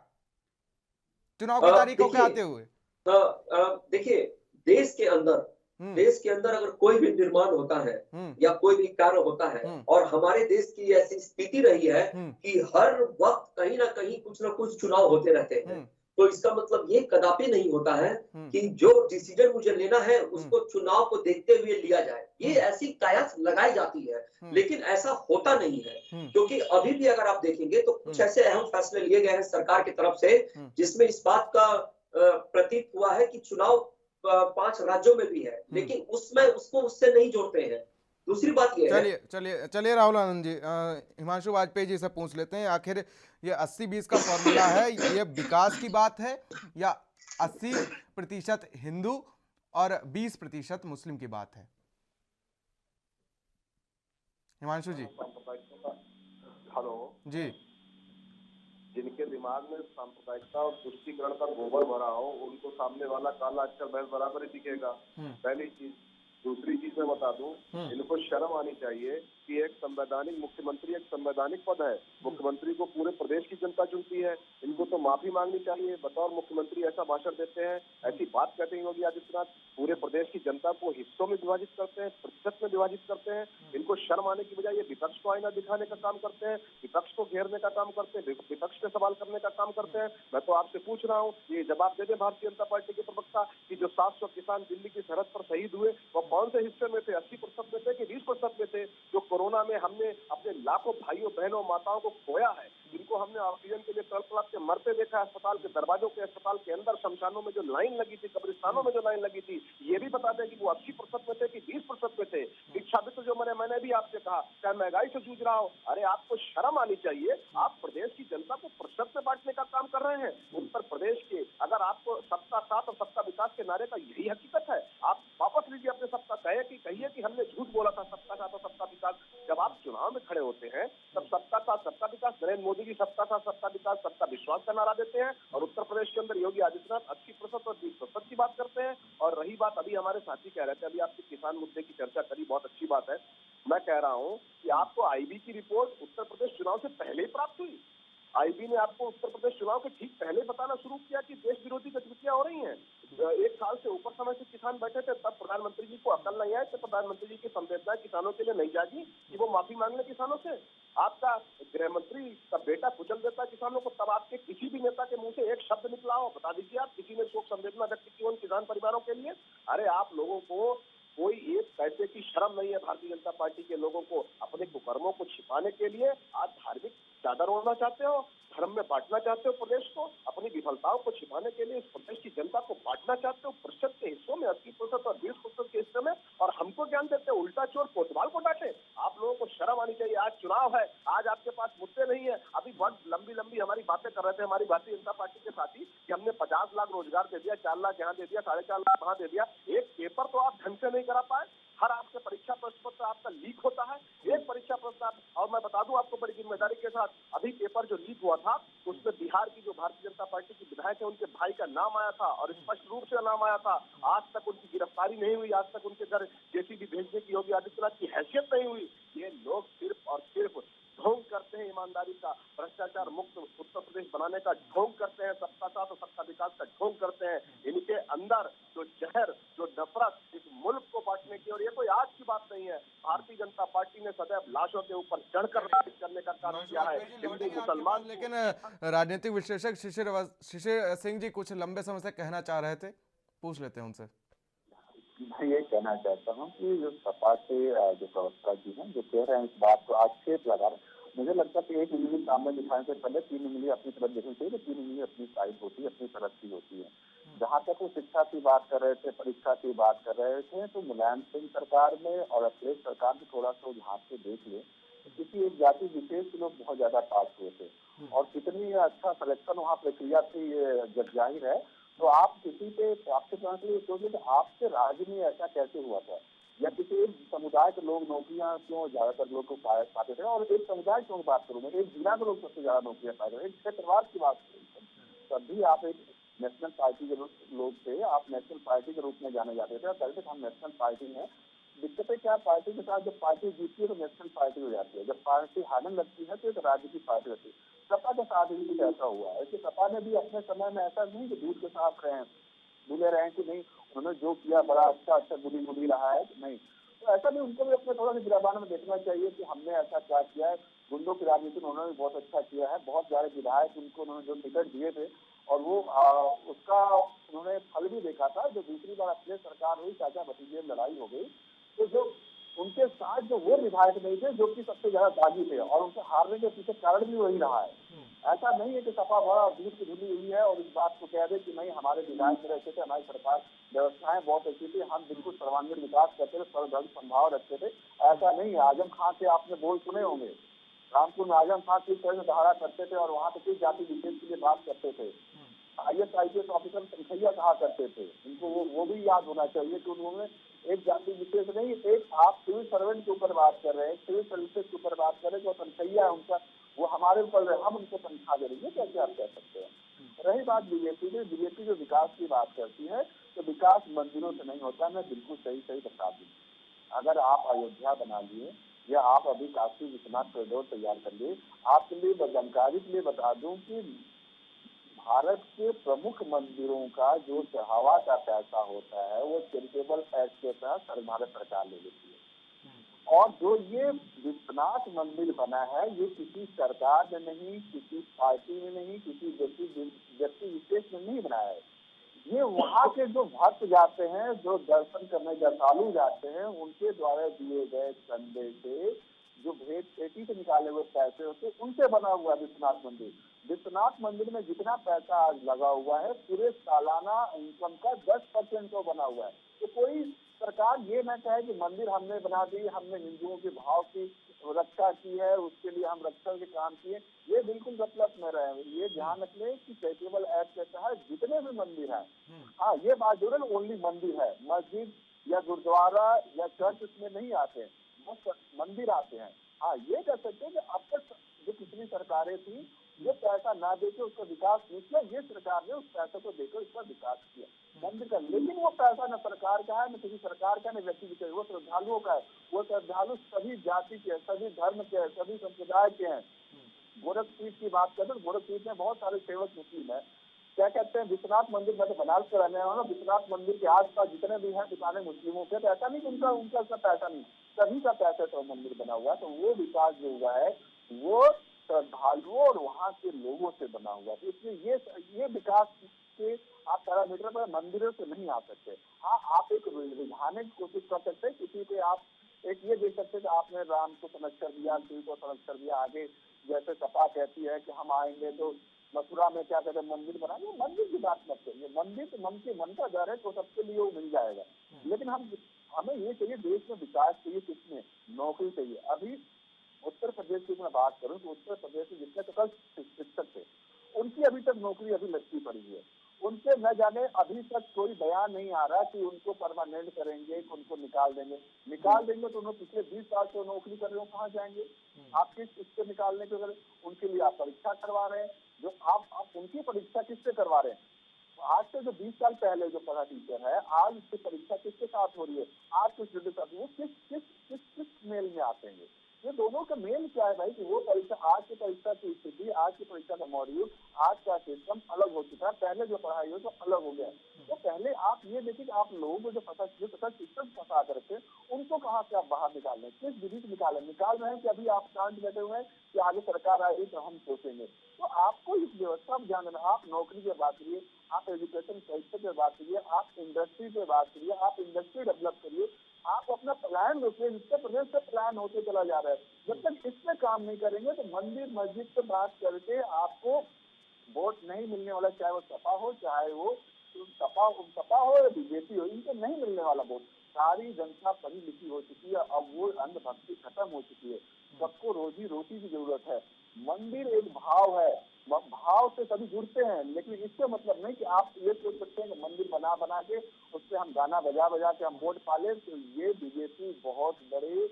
चुनाव की तारीखों के आते हुए? देखिए देश के अंदर अगर कोई भी निर्माण होता है या कोई भी कार्य होता है, और हमारे देश की ऐसी स्थिति रही है कि हर वक्त कहीं ना कहीं कुछ ना कुछ चुनाव होते रहते हैं, तो इसका मतलब ये कदापि नहीं होता है कि जो डिसीजन मुझे लेना है उसको चुनाव को देखते हुए लिया जाए। ये ऐसी कयास लगाई जाती है, लेकिन ऐसा होता नहीं है, क्योंकि अभी भी अगर आप देखेंगे तो कुछ ऐसे अहम फैसले लिए गए हैं सरकार की तरफ से जिसमें इस बात का प्रतीत हुआ है कि चुनाव 5 राज्यों में भी है, लेकिन उसमें उसको उससे नहीं जोड़ते हैं। दूसरी बात ये है, चलिए राहुल आनंद जी, हिमांशु वाजपेयी जी से पूछ लेते हैं, आखिर ये 80-20 का फॉर्मूला है, ये विकास की बात है या 80% हिंदू और 20% मुस्लिम की बात है? हिमांशु जी। हेलो जी। जिनके दिमाग में सांप्रदायिकता और तुष्टीकरण का गोबर भरा हो उनको सामने वाला काला अक्षर भैंस बराबर ही दिखेगा। पहली चीज। दूसरी चीज मैं बता दूं, इनको शर्म आनी चाहिए कि एक संवैधानिक मुख्यमंत्री एक संवैधानिक पद है, मुख्यमंत्री को पूरे प्रदेश की जनता चुनती है, इनको तो माफी मांगनी चाहिए। बतौर मुख्यमंत्री ऐसा भाषण देते हैं, ऐसी बात कहते हैं योगी आदित्यनाथ, पूरे प्रदेश की जनता को हिस्सों में विभाजित करते हैं, प्रतिशत में विभाजित करते हैं। इनको शर्म आने की बजाय ये विपक्ष को आईना दिखाने का काम करते हैं, विपक्ष को घेरने का काम करते हैं, विपक्ष पे सवाल करने का काम करते हैं। मैं तो आपसे पूछ रहा हूँ, ये जवाब दे दे भारतीय जनता पार्टी के प्रवक्ता कि जो 700 किसान दिल्ली की सरहद पर शहीद हुए वो कौन से हिस्से में थे? 80% में थे कि 20% में थे? जो कोरोना में हमने अपने लाखों भाइयों बहनों माताओं को खोया है, जिनको हमने ऑक्सीजन के लिए तड़प के मरते देखा, अस्पताल के दरवाजों के, अस्पताल के अंदर शमशानों में जो लाइन लगी थी, कब्रिस्तानों में जो लाइन लगी थी, ये भी बता दें कि वो 80% में थे कि 20% में थे? शिक्षा भी तो जो मैंने भी आपसे कहा, क्या महंगाई से जूझ रहा हो? अरे आपको शर्म आनी चाहिए। आप प्रदेश की जनता को प्रतिशत में बांटने का काम कर रहे हैं। उत्तर प्रदेश के अगर आपको सबका साथ और सबका विकास के नारे का यही हकीकत है, आप वापस लीजिए अपने सबका कहिए कि हमने झूठ बोला था सबका साथ और सबका विकास। जब आप चुनाव में खड़े होते हैं तब सबका साथ सबका विकास, नरेंद्र मोदी जी सबका साथ सबका विकास सबका विश्वास का नारा देते हैं, और उत्तर प्रदेश के अंदर योगी आदित्यनाथ 80% और 20% की बात करते हैं। और रही बात, अभी हमारे साथी कह रहे थे, अभी आपकी किसान मुद्दे की चर्चा करी, बहुत अच्छी बात है। मैं कह रहा हूं कि आपको आईबी की रिपोर्ट उत्तर प्रदेश चुनाव से पहले ही प्राप्त हुई। आईबी ने आपको उत्तर प्रदेश चुनाव के ठीक पहले बताना शुरू किया कि देश विरोधी गतिविधियां हो रही हैं। 1 साल से ऊपर समय से किसान बैठे थे, तब प्रधानमंत्री जी को अकल नहीं आए, तो प्रधानमंत्री जी की संवेदना किसानों के लिए नहीं जागी कि वो माफी मांग ले किसानों से। आपका गृह मंत्री का बेटा कुचल देता किसानों को, तब आपके किसी भी नेता के मुंह से एक शब्द निकला हो, बता दीजिए आप, किसी ने शोक संवेदना व्यक्त की उन किसान परिवारों के लिए? अरे आप लोगों को कोई एक पैसे की शर्म नहीं है। भारतीय जनता पार्टी के लोगों को अपने कुकर्मों को छिपाने के लिए आज धार्मिक चादर ओढ़ना चाहते हो, धर्म में बांटना चाहते हो प्रदेश को, अपनी विफलताओं को छिपाने के लिए इस प्रदेश की जनता को बांटना चाहते हो प्रतिशत के हिस्सों में, 80% और 20% के हिस्से में, और हमको ज्ञान देते हो उल्टा चोर कोतवाल को डांटे। आप लोगों को शर्म आनी चाहिए। आज चुनाव है, आज आपके पास मुद्दे नहीं है। अभी बहुत लंबी हमारी बातें कर रहे थे हमारी भारतीय जनता पार्टी के साथी कि हमने 50 लाख रोजगार दे दिया, 4 लाख यहाँ दे दिया, 4.5 लाख वहां दे दिया। एक पेपर तो आप ढंग से नहीं करा पाए। हर आपके परीक्षा प्रश्न पत्र आपका लीक होता है, एक परीक्षा प्रश्न और मैं बता दूं आपको बड़ी जिम्मेदारी के साथ, अभी पेपर जो लीक हुआ था उसमें बिहार की जो भारतीय जनता पार्टी की विधायक है उनके भाई का नाम आया था, और स्पष्ट रूप से नाम आया था। आज तक उनकी गिरफ्तारी नहीं हुई, आज तक उनके घर जेसीबी भेजने की योगी आदित्यनाथ की हैसियत नहीं हुई। ये लोग सिर्फ और सिर्फ ढोंग करते हैं ईमानदारी का, भ्रष्टाचार मुक्त उत्तर प्रदेश बनाने का ढोंग करते हैं, सबका साथ और सबका विकास का ढोंग करते हैं। इनके अंदर जो जहर, जो नफरत इस मुल्क को बांटने की, और ये कोई आज की बात नहीं है, भारतीय जनता पार्टी ने सदैव लाशों के ऊपर चढ़कर राजनीति करने का काम किया है। हिंदू मुसलमान, लेकिन राजनीतिक विश्लेषक शिशिर सिंह जी कुछ लंबे समय से कहना चाह रहे थे, पूछ लेते हैं उनसे। मैं ये कहना चाहता हूँ कि जो सपा के जो प्रवक्ता जी हैं जो कह रहे हैं इस बात को आक्षेप लगा रहे हैं, मुझे लगता है कि एक उंगली सामने दिखाने से पहले 3 उंगली अपनी तरफ देखनी चाहिए, तो 3 उंगली अपनी साइड होती है, अपनी तरफ की होती है। जहाँ तक वो शिक्षा की बात कर रहे थे, परीक्षा की बात कर रहे थे, तो मुलायम सिंह सरकार में और अखिलेश सरकार में थोड़ा सा झांक के देख ले, किसी एक जाति विशेष के लोग बहुत ज्यादा पास हुए थे और कितनी अच्छा सिलेक्शन वहाँ प्रक्रिया थी, ये जग जाहिर है। तो आप किसी पे आपसे सोचिए कि आपके राज्य में ऐसा कैसे हुआ था, या किसी एक समुदाय के लोग नौकरियां क्यों ज्यादातर लोग को पाते थे, और एक समुदाय क्यों बात करूँ मैं, एक जिला के लोग सबसे ज्यादा नौकरियां पाते थे, एक क्षेत्रवाद की बात करूँ, तब भी आप एक नेशनल पार्टी के लोग थे, आप नेशनल पार्टी के रूप में जाने जाते थे, और कहते थे हम नेशनल पार्टी हैं। दिक्कतें क्या, पार्टी के साथ जब पार्टी जीतती है तो नेशनल पार्टी हो जाती है, जब पार्टी हारने लगती है तो एक राज्य की पार्टी होती है। सपा के साथ भी कुछ ऐसा हुआ है कि सपा ने भी अपने समय में ऐसा नहीं कि दूध के साथ रहे, बुले रहे कि नहीं उन्होंने जो किया बड़ा अच्छा बुली रहा है, नहीं, तो ऐसा नहीं, उनको भी अपने थोड़ा सा गिराबान में देखना चाहिए कि हमने ऐसा क्या किया है। गुंडों की राजनीति में उन्होंने बहुत अच्छा किया है, बहुत सारे विधायक उनको उन्होंने जो टिकट दिए थे और वो उसका उन्होंने फल भी देखा था। जो दूसरी बार अखिलेश सरकार हुई, चाचा भतीजे लड़ाई हो गई, तो जो उनके साथ जो वो विधायक नहीं थे जो कि सबसे ज्यादा दागी थे, और उनसे हारने के पीछे कारण भी वही रहा है। ऐसा नहीं है कि सपा बड़ा दूर की धुली हुई है और इस बात को कह दे कि नहीं हमारे विधायक में रहते थे, हमारी सरकार व्यवस्थाएं बहुत अच्छी थी, हम बिल्कुल सर्वांगीण विकास करते थे, सर्वधर्म संभाव रखते थे, ऐसा नहीं है। आजम खां से आपने बोल सुने होंगे, रामपुर में आजम खां किस तरह से धारा करते थे और वहाँ पे किस जाति विशेष के लिए बात करते थे। IAS ऑफिसर संखैया कहा करते थे, इनको वो भी याद होना चाहिए कि उन्होंने एक जाति विशेष नहीं, एक आप सिविल सर्वेंट के ऊपर बात कर रहे हैं, सिविल सर्विसेज के ऊपर बात कर रहे हैं, जो संखैया है उनका, वो हमारे ऊपर हम उनको तनख्वाह दे देंगे, कैसे आप कह सकते हैं। रही बात बीजेपी की, बीजेपी जो विकास की बात करती है तो विकास मंदिरों से नहीं होता। मैं बिल्कुल सही बता दूं, अगर आप अयोध्या बना लिए या आप अभी काशी विश्वनाथ कॉरिडोर तैयार कर लिए, आपके लिए जानकारी के लिए बता दूं कि भारत के प्रमुख मंदिरों का जो चढ़ावा का पैसा होता है वो चैरिटेबल एक्ट के तहत भारत सरकार ले लेती है। और जो ये विश्वनाथ मंदिर बना है ये किसी सरकार ने नहीं, किसी पार्टी ने नहीं, किसी व्यक्ति विशेष ने नहीं बनाया है। ये वहाँ के जो भक्त जाते हैं, जो दर्शन करने श्रद्धालु जाते हैं, उनके द्वारा दिए गए चंदे से जो भेंट पेटी से निकाले हुए पैसे होते, उनसे बना हुआ विश्वनाथ मंदिर। विश्वनाथ मंदिर में जितना पैसा आज लगा हुआ है पूरे सालाना इनकम का 10% तो बना हुआ है। तो कोई सरकार ये न कहे कि मंदिर हमने बना दी, हमने हिंदुओं के भाव की रक्षा की है, उसके लिए हम रक्षा के काम किए, ये बिल्कुल गलत में रहे। ये ध्यान रख ले कि चैरिटेबल एक्ट के तहत जितने भी मंदिर हैं, हाँ ये बात जरूर ओनली मंदिर है, मस्जिद या गुरुद्वारा या चर्च इसमें नहीं आते हैं, मंदिर आते हैं। हाँ ये कह सकते हैं कि अब तक जो पिछली सरकारें थी ये पैसा ना देके उसका विकास नहीं किया, ये सरकार ने उस पैसे को देकर उसका विकास किया मंदिर का। लेकिन वो पैसा न सरकार का है, न किसी सरकार का, न व्यक्ति का, वो श्रद्धालुओं का है। वो श्रद्धालु सभी जाति के, सभी धर्म के, सभी संप्रदाय के हैं। गोरखपीठ की बात करें तो गोरखपीठ में बहुत सारे सेवक मुस्लिम है। क्या कहते हैं, विश्वनाथ मंदिर, मैं तो बनारस का रहने वाला, विश्वनाथ मंदिर के आसपास जितने भी हैं दुकानें मुस्लिमों के, तो ऐसा नहीं उनका पैसा नहीं, सभी का पैसा तो मंदिर बना हुआ है। तो वो विकास जो हुआ है वो श्रद्धालुओं और वहाँ के लोगों से बना हुआ है। इसलिए ये विकास के आप पैरामीटर पर मंदिरों से नहीं आ सकते। हाँ आप एक रिझाने की कोशिश कर सकते हैं, किसी पे आप एक ये देख सकते हैं कि आपने राम को सनक्चर दिया, शिव को सनक्चर दिया, आगे जैसे सपा कहती है कि हम आएंगे तो मथुरा में क्या कहते हैं मंदिर बनाएंगे, मंदिर की बात मत करिए। मंदिर तो मन का घर है, तो सबके लिए वो मिल जाएगा। लेकिन हमें ये चाहिए देश में विकास चाहिए, किसमें नौकरी चाहिए। अभी उत्तर प्रदेश की मैं बात करूं तो उत्तर प्रदेश में जितने सकल शिक्षक थे उनकी अभी तक नौकरी अभी लटकी पड़ी है। उनसे न जाने अभी तक कोई बयान नहीं आ रहा कि उनको परमानेंट करेंगे, उनको निकाल देंगे तो उन्होंने पिछले 20 साल से नौकरी कर रहे हो, कहाँ जाएंगे आप? किस इससे निकालने के अगर उनके लिए आप परीक्षा करवा रहे हैं, जो आप उनकी परीक्षा किससे करवा रहे हैं? आज से जो 20 साल पहले जो पढ़ा टीचर है, आज उसकी परीक्षा किसके साथ हो रही है, आज के स्टूडेंट के साथ, वो किस मेल में आते हैं? ये दोनों का मेल क्या है भाई कि वो परीक्षा, आज की परीक्षा की स्थिति, आज की परीक्षा का मॉड्यूल, आज का सिस्टम अलग हो चुका है, पहले जो पढ़ाई हो तो अलग हो गया। तो पहले आप ये देखिए कि आप लोगों को जो सिस्टम फंसा करके उनको कहाँ से आप बाहर निकाल रहे हैं, किस विधि से निकाल रहे हैं कि अभी आप शांत बैठे हुए हैं कि आगे सरकार आएगी तो हम सोचेंगे। तो आपको इस व्यवस्था में ध्यान देना, आप नौकरी की बात करिए, आप एजुकेशन कल्चर की बात करिए, आप इंडस्ट्री की बात करिए, आप इंडस्ट्री डेवलप करिए, आप अपना प्लान रोकिए, जिससे प्रदेश से प्लान होते चला जा रहा है। जब तक इसमें काम नहीं करेंगे तो मंदिर मस्जिद से बात करके आपको वोट नहीं मिलने वाला, चाहे वो सपा हो, चाहे वो सपा हो या बीजेपी हो, इनको नहीं मिलने वाला वोट। सारी जनता पढ़ी लिखी हो चुकी है, अब वो अंधभक्ति खत्म हो चुकी है, सबको रोजी रोटी की जरूरत है। मंदिर एक भाव है, भाव से सभी जुड़ते हैं, लेकिन इससे मतलब नहीं कि आप ये सोच सकते हैं कि मंदिर बना बना के उससे हम गाना बजा बजा के हम वोट पाले, तो ये बीजेपी बहुत बड़े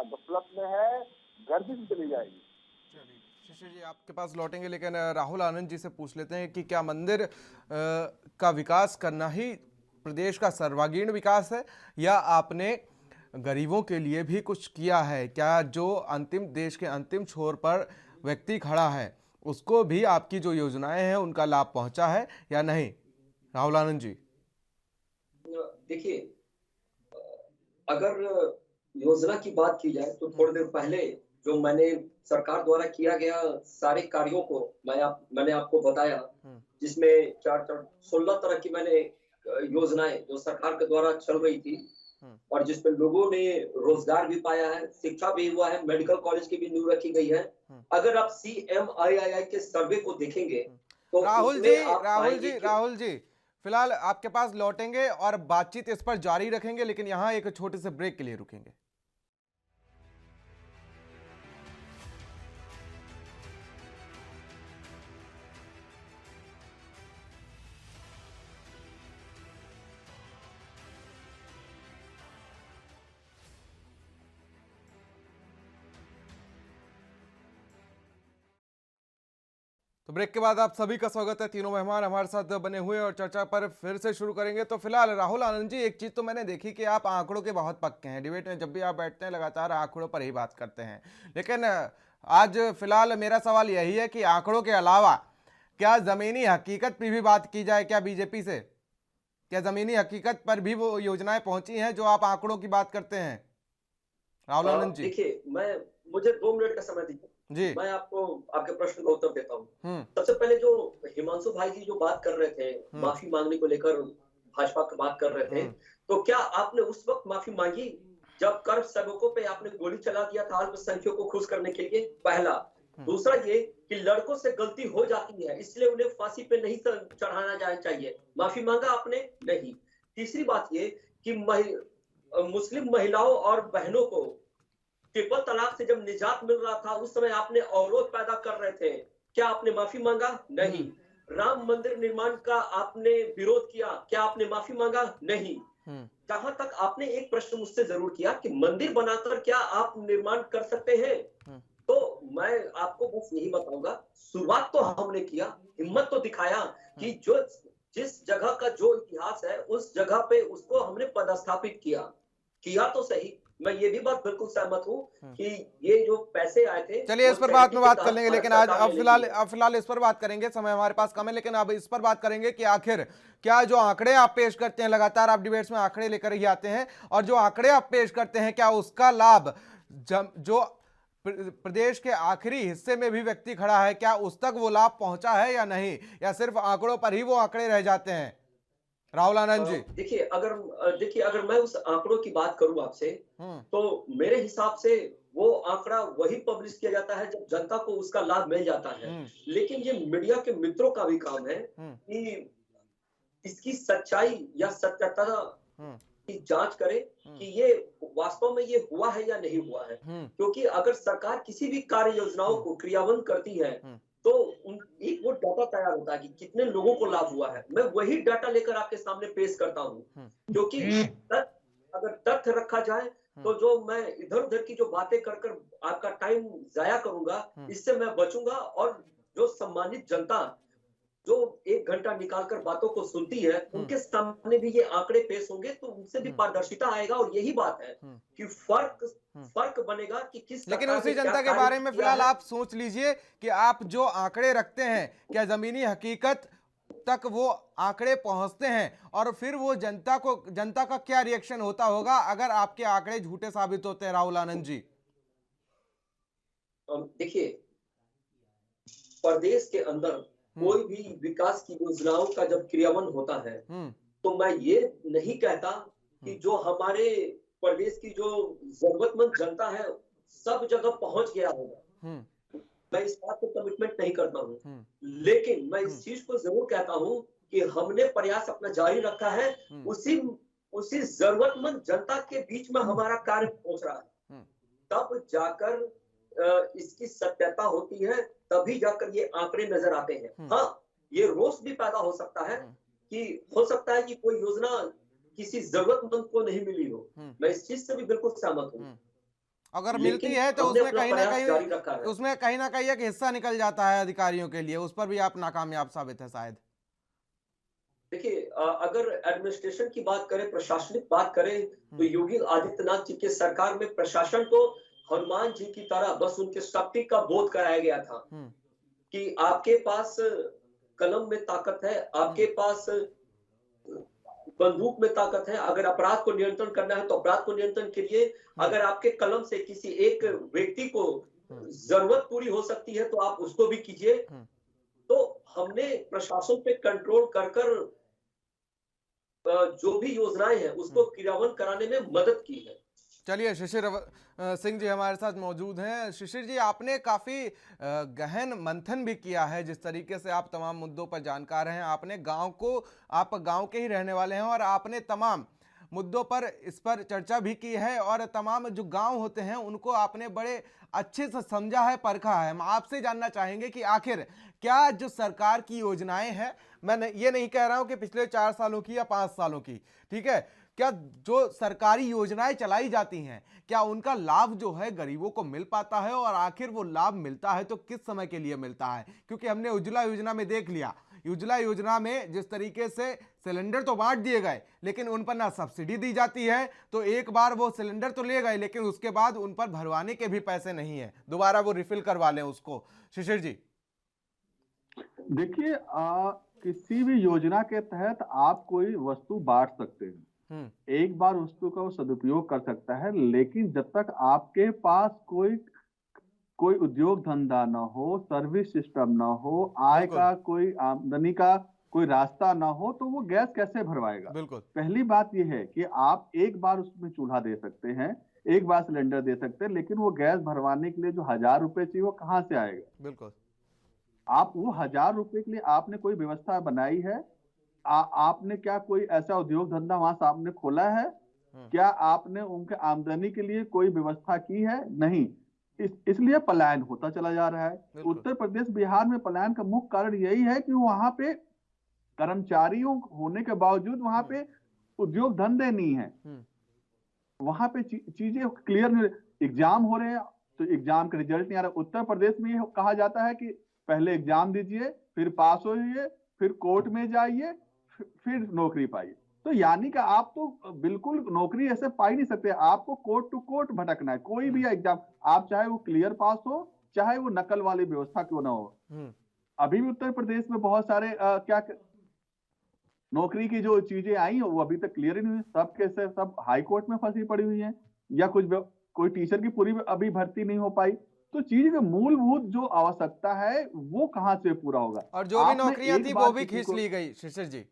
गफलत में है, गर्दी से चली जाएगी। शिशिर जी आपके पास लौटेंगे, लेकिन राहुल आनंद जी से पूछ लेते हैं कि क्या मंदिर का विकास करना ही प्रदेश का सर्वांगीण विकास है, या आपने गरीबों के लिए भी कुछ किया है? क्या जो देश के अंतिम छोर पर व्यक्ति खड़ा है उसको भी आपकी जो योजनाएं हैं उनका लाभ पहुंचा है या नहीं? राहुल आनंद जी देखिए, अगर योजना की बात की जाए तो थोड़ी देर पहले जो मैंने सरकार द्वारा किया गया सारे कार्यों को मैंने आपको बताया, जिसमें 16 तरह की मैंने योजनाएं जो सरकार के द्वारा चल रही थी और जिसपे लोगों ने रोजगार भी पाया है, शिक्षा भी हुआ है, मेडिकल कॉलेज की भी नींव रखी गई है। अगर आप CMII के सर्वे को देखेंगे तो राहुल जी फिलहाल आपके पास लौटेंगे और बातचीत इस पर जारी रखेंगे, लेकिन यहाँ एक छोटे से ब्रेक के लिए रुकेंगे। तो ब्रेक के बाद आप सभी का स्वागत है। तीनों मेहमान हमारे साथ बने हुए और चर्चा पर फिर से शुरू करेंगे। तो फिलहाल राहुल आनंद जी, एक चीज तो मैंने देखी कि आप आंकड़ों के बहुत पक्के हैं, डिबेट में जब भी आप बैठते हैं लगातार आंकड़ों पर ही बात करते हैं। लेकिन आज फिलहाल मेरा सवाल यही है कि आंकड़ों के अलावा क्या जमीनी हकीकत पर भी बात की जाए? क्या बीजेपी से क्या जमीनी हकीकत पर भी वो योजनाएं पहुंची हैं जो आप आंकड़ों की बात करते हैं? राहुल आनंद जी देखिए, मुझे 2 मिनट का समय दीजिए जी, मैं आपको आपके प्रश्न का उत्तर देता हूँ। सबसे पहले जो हिमांशु भाई जी जो बात कर रहे थे, माफी मांगने को लेकर भाजपा की बात कर रहे थे, तो क्या आपने उस वक्त माफी मांगी जब कर सेवकों पे आपने गोली चला दिया था अल्पसंख्यकों को खुश करने के लिए? पहला। दूसरा ये कि लड़कों से गलती हो जाती है इसलिए उन्हें फांसी पे नहीं चढ़ाना जाना चाहिए, माफी मांगा आपने? नहीं। तीसरी बात ये कि मुस्लिम महिलाओं और बहनों को ट्रिपल तलाक से जब निजात मिल रहा था उस समय आपने अवरोध पैदा कर रहे थे, क्या आपने माफी मांगा? नहीं। राम मंदिर निर्माण का आपने विरोध किया, क्या आपने माफी मांगा? नहीं। जहां तक आपने एक प्रश्न मुझसे जरूर किया कि मंदिर बनाकर क्या आप निर्माण कर सकते हैं, तो मैं आपको बस यही बताऊंगा, शुरुआत तो हमने किया, हिम्मत तो दिखाया कि जिस जगह का जो इतिहास है उस जगह पे उसको हमने पदस्थापित किया तो सही। मैं ये भी बात बिल्कुल सहमत हूँ कि ये जो पैसे आए थे, चलिए इस पर बाद में बात कर लेंगे, लेकिन आज अब फिलहाल इस पर बात करेंगे, समय हमारे पास कम है, लेकिन अब इस पर बात करेंगे कि आखिर क्या जो आंकड़े आप पेश करते हैं, लगातार आप डिबेट्स में आंकड़े लेकर ही आते हैं, और जो आंकड़े आप पेश करते हैं क्या उसका लाभ जो प्रदेश के आखिरी हिस्से में भी व्यक्ति खड़ा है, क्या उस तक वो लाभ पहुंचा है या नहीं, या सिर्फ आंकड़ों पर ही वो आंकड़े रह जाते हैं? राहुल आनंद जी देखिए, अगर मैं उस आंकड़ों की बात करूं आपसे, तो मेरे हिसाब से वो आंकड़ा वही पब्लिश किया जाता है जब जनता को उसका लाभ मिल जाता है। लेकिन ये मीडिया के मित्रों का भी काम है कि इसकी सच्चाई या सत्यता की जांच करे कि ये वास्तव में ये हुआ है या नहीं हुआ है। क्योंकि अगर सरकार किसी भी कार्य योजनाओं को क्रियान्वित करती है तो एक वो डाटा तैयार होता है कि कितने लोगों को लाभ हुआ है। मैं वही डाटा लेकर आपके सामने पेश करता हूँ, क्योंकि अगर तथ्य रखा जाए तो जो मैं इधर उधर की जो बातें कर आपका टाइम जाया करूंगा, इससे मैं बचूंगा। और जो सम्मानित जनता जो 1 घंटा निकालकर बातों को सुनती है, उनके सामने भी ये आंकड़े पेश होंगे तो उनसे भी पारदर्शिता आएगा। और यही बात है कि फर्क बनेगा कि किस लेकिन सरकार उसी ने क्या जनता के कार्य बारे में किया फिलहाल है। आप सोच लीजिए कि आप जो आंकड़े रखते हैं, क्या जमीनी हकीकत तक वो आंकड़े पहुंचते हैं? और फिर वो जनता का क्या रिएक्शन होता होगा अगर आपके आंकड़े झूठे साबित होते हैं, राहुल आनंद जी? देखिए, प्रदेश के अंदर कोई भी विकास की योजनाओं का जब क्रियान्वयन होता है, तो मैं ये नहीं कहता कि जो हमारे प्रदेश की जो जरूरतमंद जनता है सब जगह पहुंच गया होगा। मैं इस बात को कमिटमेंट नहीं करता हूं, लेकिन मैं इस चीज को जरूर कहता हूं कि हमने प्रयास अपना जारी रखा है। उसी जरूरतमंद जनता के बीच में हमारा कार्य पहुंच रहा है। तब जाकर इसकी सत्यता होती है, तभी जाकर ये आंकड़े नजर आते हैं। हाँ, ये रोष भी पैदा हो सकता है कि हो सकता है कि कोई योजना किसी जरूरतमंद को नहीं मिली हो। मैं इस चीज से भी बिल्कुल सहमत हूँ। अगर मिलती है तो उसमें कहीं ना कहीं एक हिस्सा निकल जाता है अधिकारियों के लिए, उस पर भी आप नाकामयाब साबित है शायद। देखिए, अगर एडमिनिस्ट्रेशन की बात करें, प्रशासनिक बात करें, तो योगी आदित्यनाथ जी के सरकार में प्रशासन को हनुमान जी की तरह बस उनके शक्ति का बोध कराया गया था कि आपके पास कलम में ताकत है, आपके पास बंदूक में ताकत है। अगर अपराध को नियंत्रण करना है तो अपराध को नियंत्रण करिए। अगर आपके कलम से किसी एक व्यक्ति को जरूरत पूरी हो सकती है तो आप उसको भी कीजिए। तो हमने प्रशासन पे कंट्रोल कर जो भी योजनाएं हैं उसको क्रियान्वयन कराने में मदद की है। चलिए, शिशिर सिंह जी हमारे साथ मौजूद हैं। शिशिर जी, आपने काफी गहन मंथन भी किया है, जिस तरीके से आप तमाम मुद्दों पर जानकार हैं। आप गांव के ही रहने वाले हैं और आपने तमाम मुद्दों पर इस पर चर्चा भी की है और तमाम जो गांव होते हैं उनको आपने बड़े अच्छे से समझा है, परखा है। हम आपसे जानना चाहेंगे कि आखिर क्या जो सरकार की योजनाएं हैं, मैं ये नहीं कह रहा हूं कि पिछले 4 सालों की या 5 सालों की, ठीक है, क्या जो सरकारी योजनाएं चलाई जाती हैं, क्या उनका लाभ जो है गरीबों को मिल पाता है? और आखिर वो लाभ मिलता है तो किस समय के लिए मिलता है? क्योंकि हमने उज्ज्वला योजना में देख लिया, उज्ज्वला योजना में जिस तरीके से सिलेंडर तो बांट दिए गए, लेकिन उन पर ना सब्सिडी दी जाती है। तो एक बार वो सिलेंडर तो ले गए, लेकिन उसके बाद उन पर भरवाने के भी पैसे नहीं है, दोबारा वो रिफिल करवा लें उसको। शिशिर जी, देखिए, किसी भी योजना के तहत आप कोई वस्तु बांट सकते हैं, एक बार वस्तु का वो सदुपयोग कर सकता है, लेकिन जब तक आपके पास कोई उद्योग धंधा ना हो, सर्विस सिस्टम ना हो, आय का कोई आमदनी का कोई रास्ता ना हो, तो वो गैस कैसे भरवाएगा? बिल्कुल। पहली बात ये है कि आप एक बार उसमें चूल्हा दे सकते हैं, एक बार सिलेंडर दे सकते हैं, लेकिन वो गैस भरवाने के लिए जो 1000 रुपए चाहिए वो कहां से आएगा? बिल्कुल। आप वो 1000 रुपए के लिए आपने कोई व्यवस्था बनाई है? आपने क्या कोई ऐसा उद्योग धंधा वहां सामने खोला है? क्या आपने उनके आमदनी के लिए कोई व्यवस्था की है? नहीं। इसलिए पलायन होता चला जा रहा है। उत्तर प्रदेश, बिहार में पलायन का मुख्य कारण यही है कि वहां पे कर्मचारियों होने के बावजूद वहां पे उद्योग धंधे नहीं है, वहां पे चीजें क्लियर नहीं। एग्जाम हो रहे हैं तो एग्जाम का रिजल्ट नहीं आ रहा। उत्तर प्रदेश में ये कहा जाता है कि पहले एग्जाम दीजिए, फिर पास होइए, फिर कोर्ट में जाइए, फिर नौकरी पाइए। तो यानी कि आप तो बिल्कुल नौकरी ऐसे पा ही नहीं सकते, आपको कोर्ट टू कोर्ट भटकना है। कोई भी एग्जाम, आप चाहे वो क्लियर पास हो, चाहे वो नकल वाली व्यवस्था क्यों ना हो। अभी भी उत्तर प्रदेश में बहुत सारे नौकरी की जो चीजें आई हैं वो अभी तक क्लियर ही नहीं हुई। सब के सब हाई कोर्ट में फंसी पड़ी हुई हैं, या कोई टीचर की पूरी अभी भर्ती नहीं हो पाई। तो चीज का मूलभूत जो आवश्यकता है वो कहां से पूरा होगा? और जो भी नौकरियां थी वो भी खींच ली गई। शिशिर जी,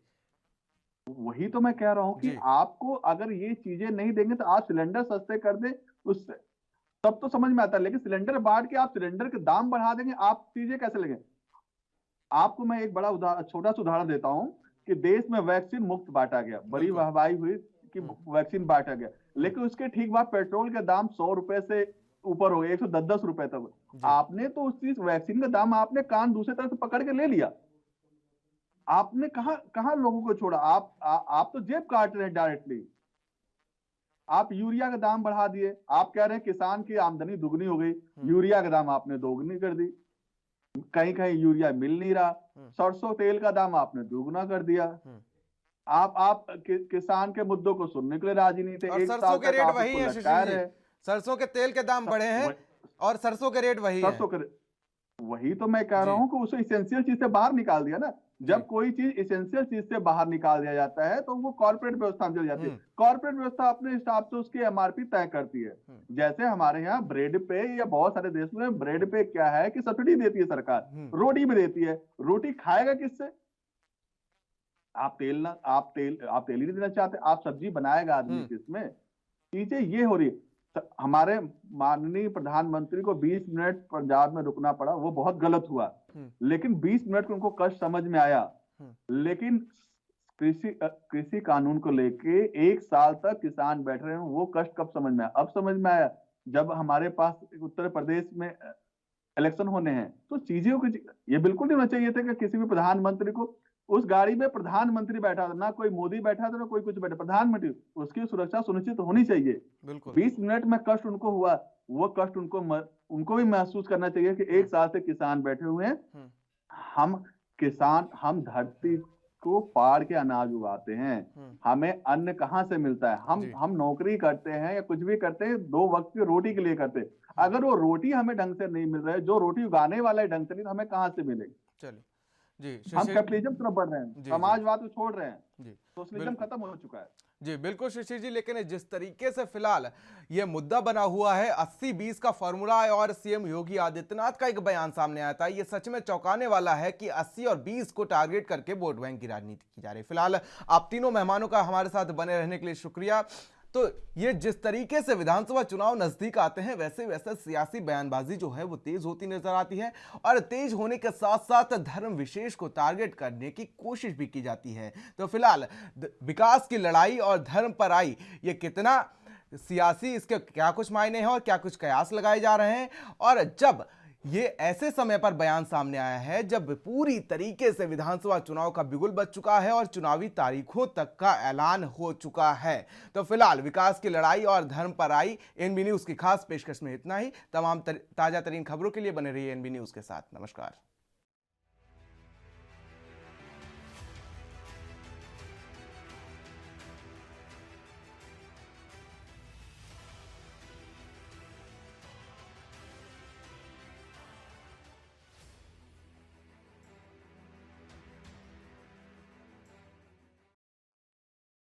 वही तो मैं कह रहा हूं कि आपको अगर ये चीजें नहीं देंगे तो आप सिलेंडर सस्ते कर दे, उससे तब तो समझ में आता है, लेकिन सिलेंडर बांट के आप सिलेंडर के दाम बढ़ा देंगे, आप चीजें कैसे लेंगे? आपको मैं एक बड़ा छोटा सा उदाहरण देता हूं कि देश में वैक्सीन मुफ्त बांटा गया, बड़ी वाहवाही हुई कि वैक्सीन बांटा गया, लेकिन उसके ठीक बाद पेट्रोल के दाम 100 रुपए से ऊपर हो गए, 110 रुपए तक। आपने तो उस चीज वैक्सीन का दाम आपने कान दूसरे तरफ से पकड़ के ले लिया। आपने कहां लोगों को छोड़ा? आप तो जेब काट रहे हैं डायरेक्टली। आप यूरिया का दाम बढ़ा दिए, आप कह रहे हैं किसान की आमदनी दुगनी हो गई, यूरिया का दाम आपने दोगुनी कर दी। कहीं कहीं यूरिया मिल नहीं रहा, सरसों तेल का दाम आपने दुगना कर दिया। आप किसान के मुद्दों को सुनने के लिए राजी नहीं थे। और एक सरसों साल के तक रेट आप वही उसको है लटकाए शिशिर जी, रहे। सरसों के तेल के दाम बढ़े हैं और सरसों के रेट वही है। सरसों के वही तो मैं कह रहा हूं कि उसे इसेंशियल चीज से बाहर निकाल दिया ना। जब कोई चीज इसेंशियल चीज से बाहर निकाल दिया जाता है तो वो कॉर्पोरेट व्यवस्था में चली जाती है। कॉर्पोरेट व्यवस्था अपने हिसाब से उसकी एमआरपी तय करती है। जैसे हमारे यहाँ ब्रेड पे या बहुत सारे देशों में ब्रेड पे क्या है कि सब्सिडी देती है सरकार, रोटी भी देती है। रोटी खाएगा किससे? आप तेल ही नहीं देना चाहते, आप सब्जी बनाएगा आदमी किसमें? चीजें ये हो रही है। हमारे माननीय प्रधानमंत्री को 20 मिनट पंजाब में रुकना पड़ा, वो बहुत गलत हुआ, लेकिन 20 मिनट को उनको कष्ट समझ में आया। लेकिन कृषि कानून को लेके 1 साल तक किसान बैठ रहे हैं, वो कष्ट कब समझ में आया? अब समझ में आया जब हमारे पास उत्तर प्रदेश में इलेक्शन होने हैं। तो चीजों को ये बिल्कुल नहीं होना चाहिए था कि किसी भी प्रधानमंत्री को, उस गाड़ी में प्रधानमंत्री बैठा था, ना कोई मोदी बैठा था ना कोई कुछ बैठा, प्रधानमंत्री, उसकी सुरक्षा सुनिश्चित होनी चाहिए। 20 मिनट में कष्ट उनको हुआ, वो कष्ट उनको भी महसूस करना चाहिए कि 1 साल से किसान बैठे हुए हैं। हम धरती को फाड़ के अनाज उगाते हैं, हमें अन्न कहाँ से मिलता है? हम नौकरी करते हैं या कुछ भी करते हैं 2 वक्त की रोटी के लिए करते हैं। अगर वो रोटी हमें ढंग से नहीं मिल रहा है, जो रोटी उगाने वाला है ढंग से नहीं, तो हमें कहाँ से मिलेगी? चलिए जी, हम कैपिटलिज्म तरफ बढ़ रहे हैं, समाजवाद को छोड़ रहे हैं, सोशलिज्म खत्म हो चुका है। जी बिल्कुल शिशिर जी, लेकिन जिस तरीके से फिलहाल ये मुद्दा बना हुआ है 80-20 का फॉर्मूला और सीएम योगी आदित्यनाथ का एक बयान सामने आया था, ये सच में चौंकाने वाला है कि 80 और 20 को टारगेट करके वोट बैंक की राजनीति की जा रही है। फिलहाल आप तीनों मेहमानों का हमारे साथ बने रहने के लिए शुक्रिया। तो ये जिस तरीके से विधानसभा चुनाव नजदीक आते हैं वैसे वैसे सियासी बयानबाजी जो है वो तेज होती नजर आती है और तेज होने के साथ साथ धर्म विशेष को टारगेट करने की कोशिश भी की जाती है। तो फिलहाल विकास की लड़ाई और धर्म पर आई ये कितना सियासी, इसके क्या कुछ मायने हैं और क्या कुछ कयास लगाए जा रहे हैं, और जब ये ऐसे समय पर बयान सामने आया है जब पूरी तरीके से विधानसभा चुनाव का बिगुल बज चुका है और चुनावी तारीखों तक का ऐलान हो चुका है। तो फिलहाल विकास की लड़ाई और धर्म पर आई एनबी न्यूज की खास पेशकश में इतना ही। तमाम ताजा तरीन खबरों के लिए बने रहिए एनबी न्यूज के साथ। नमस्कार।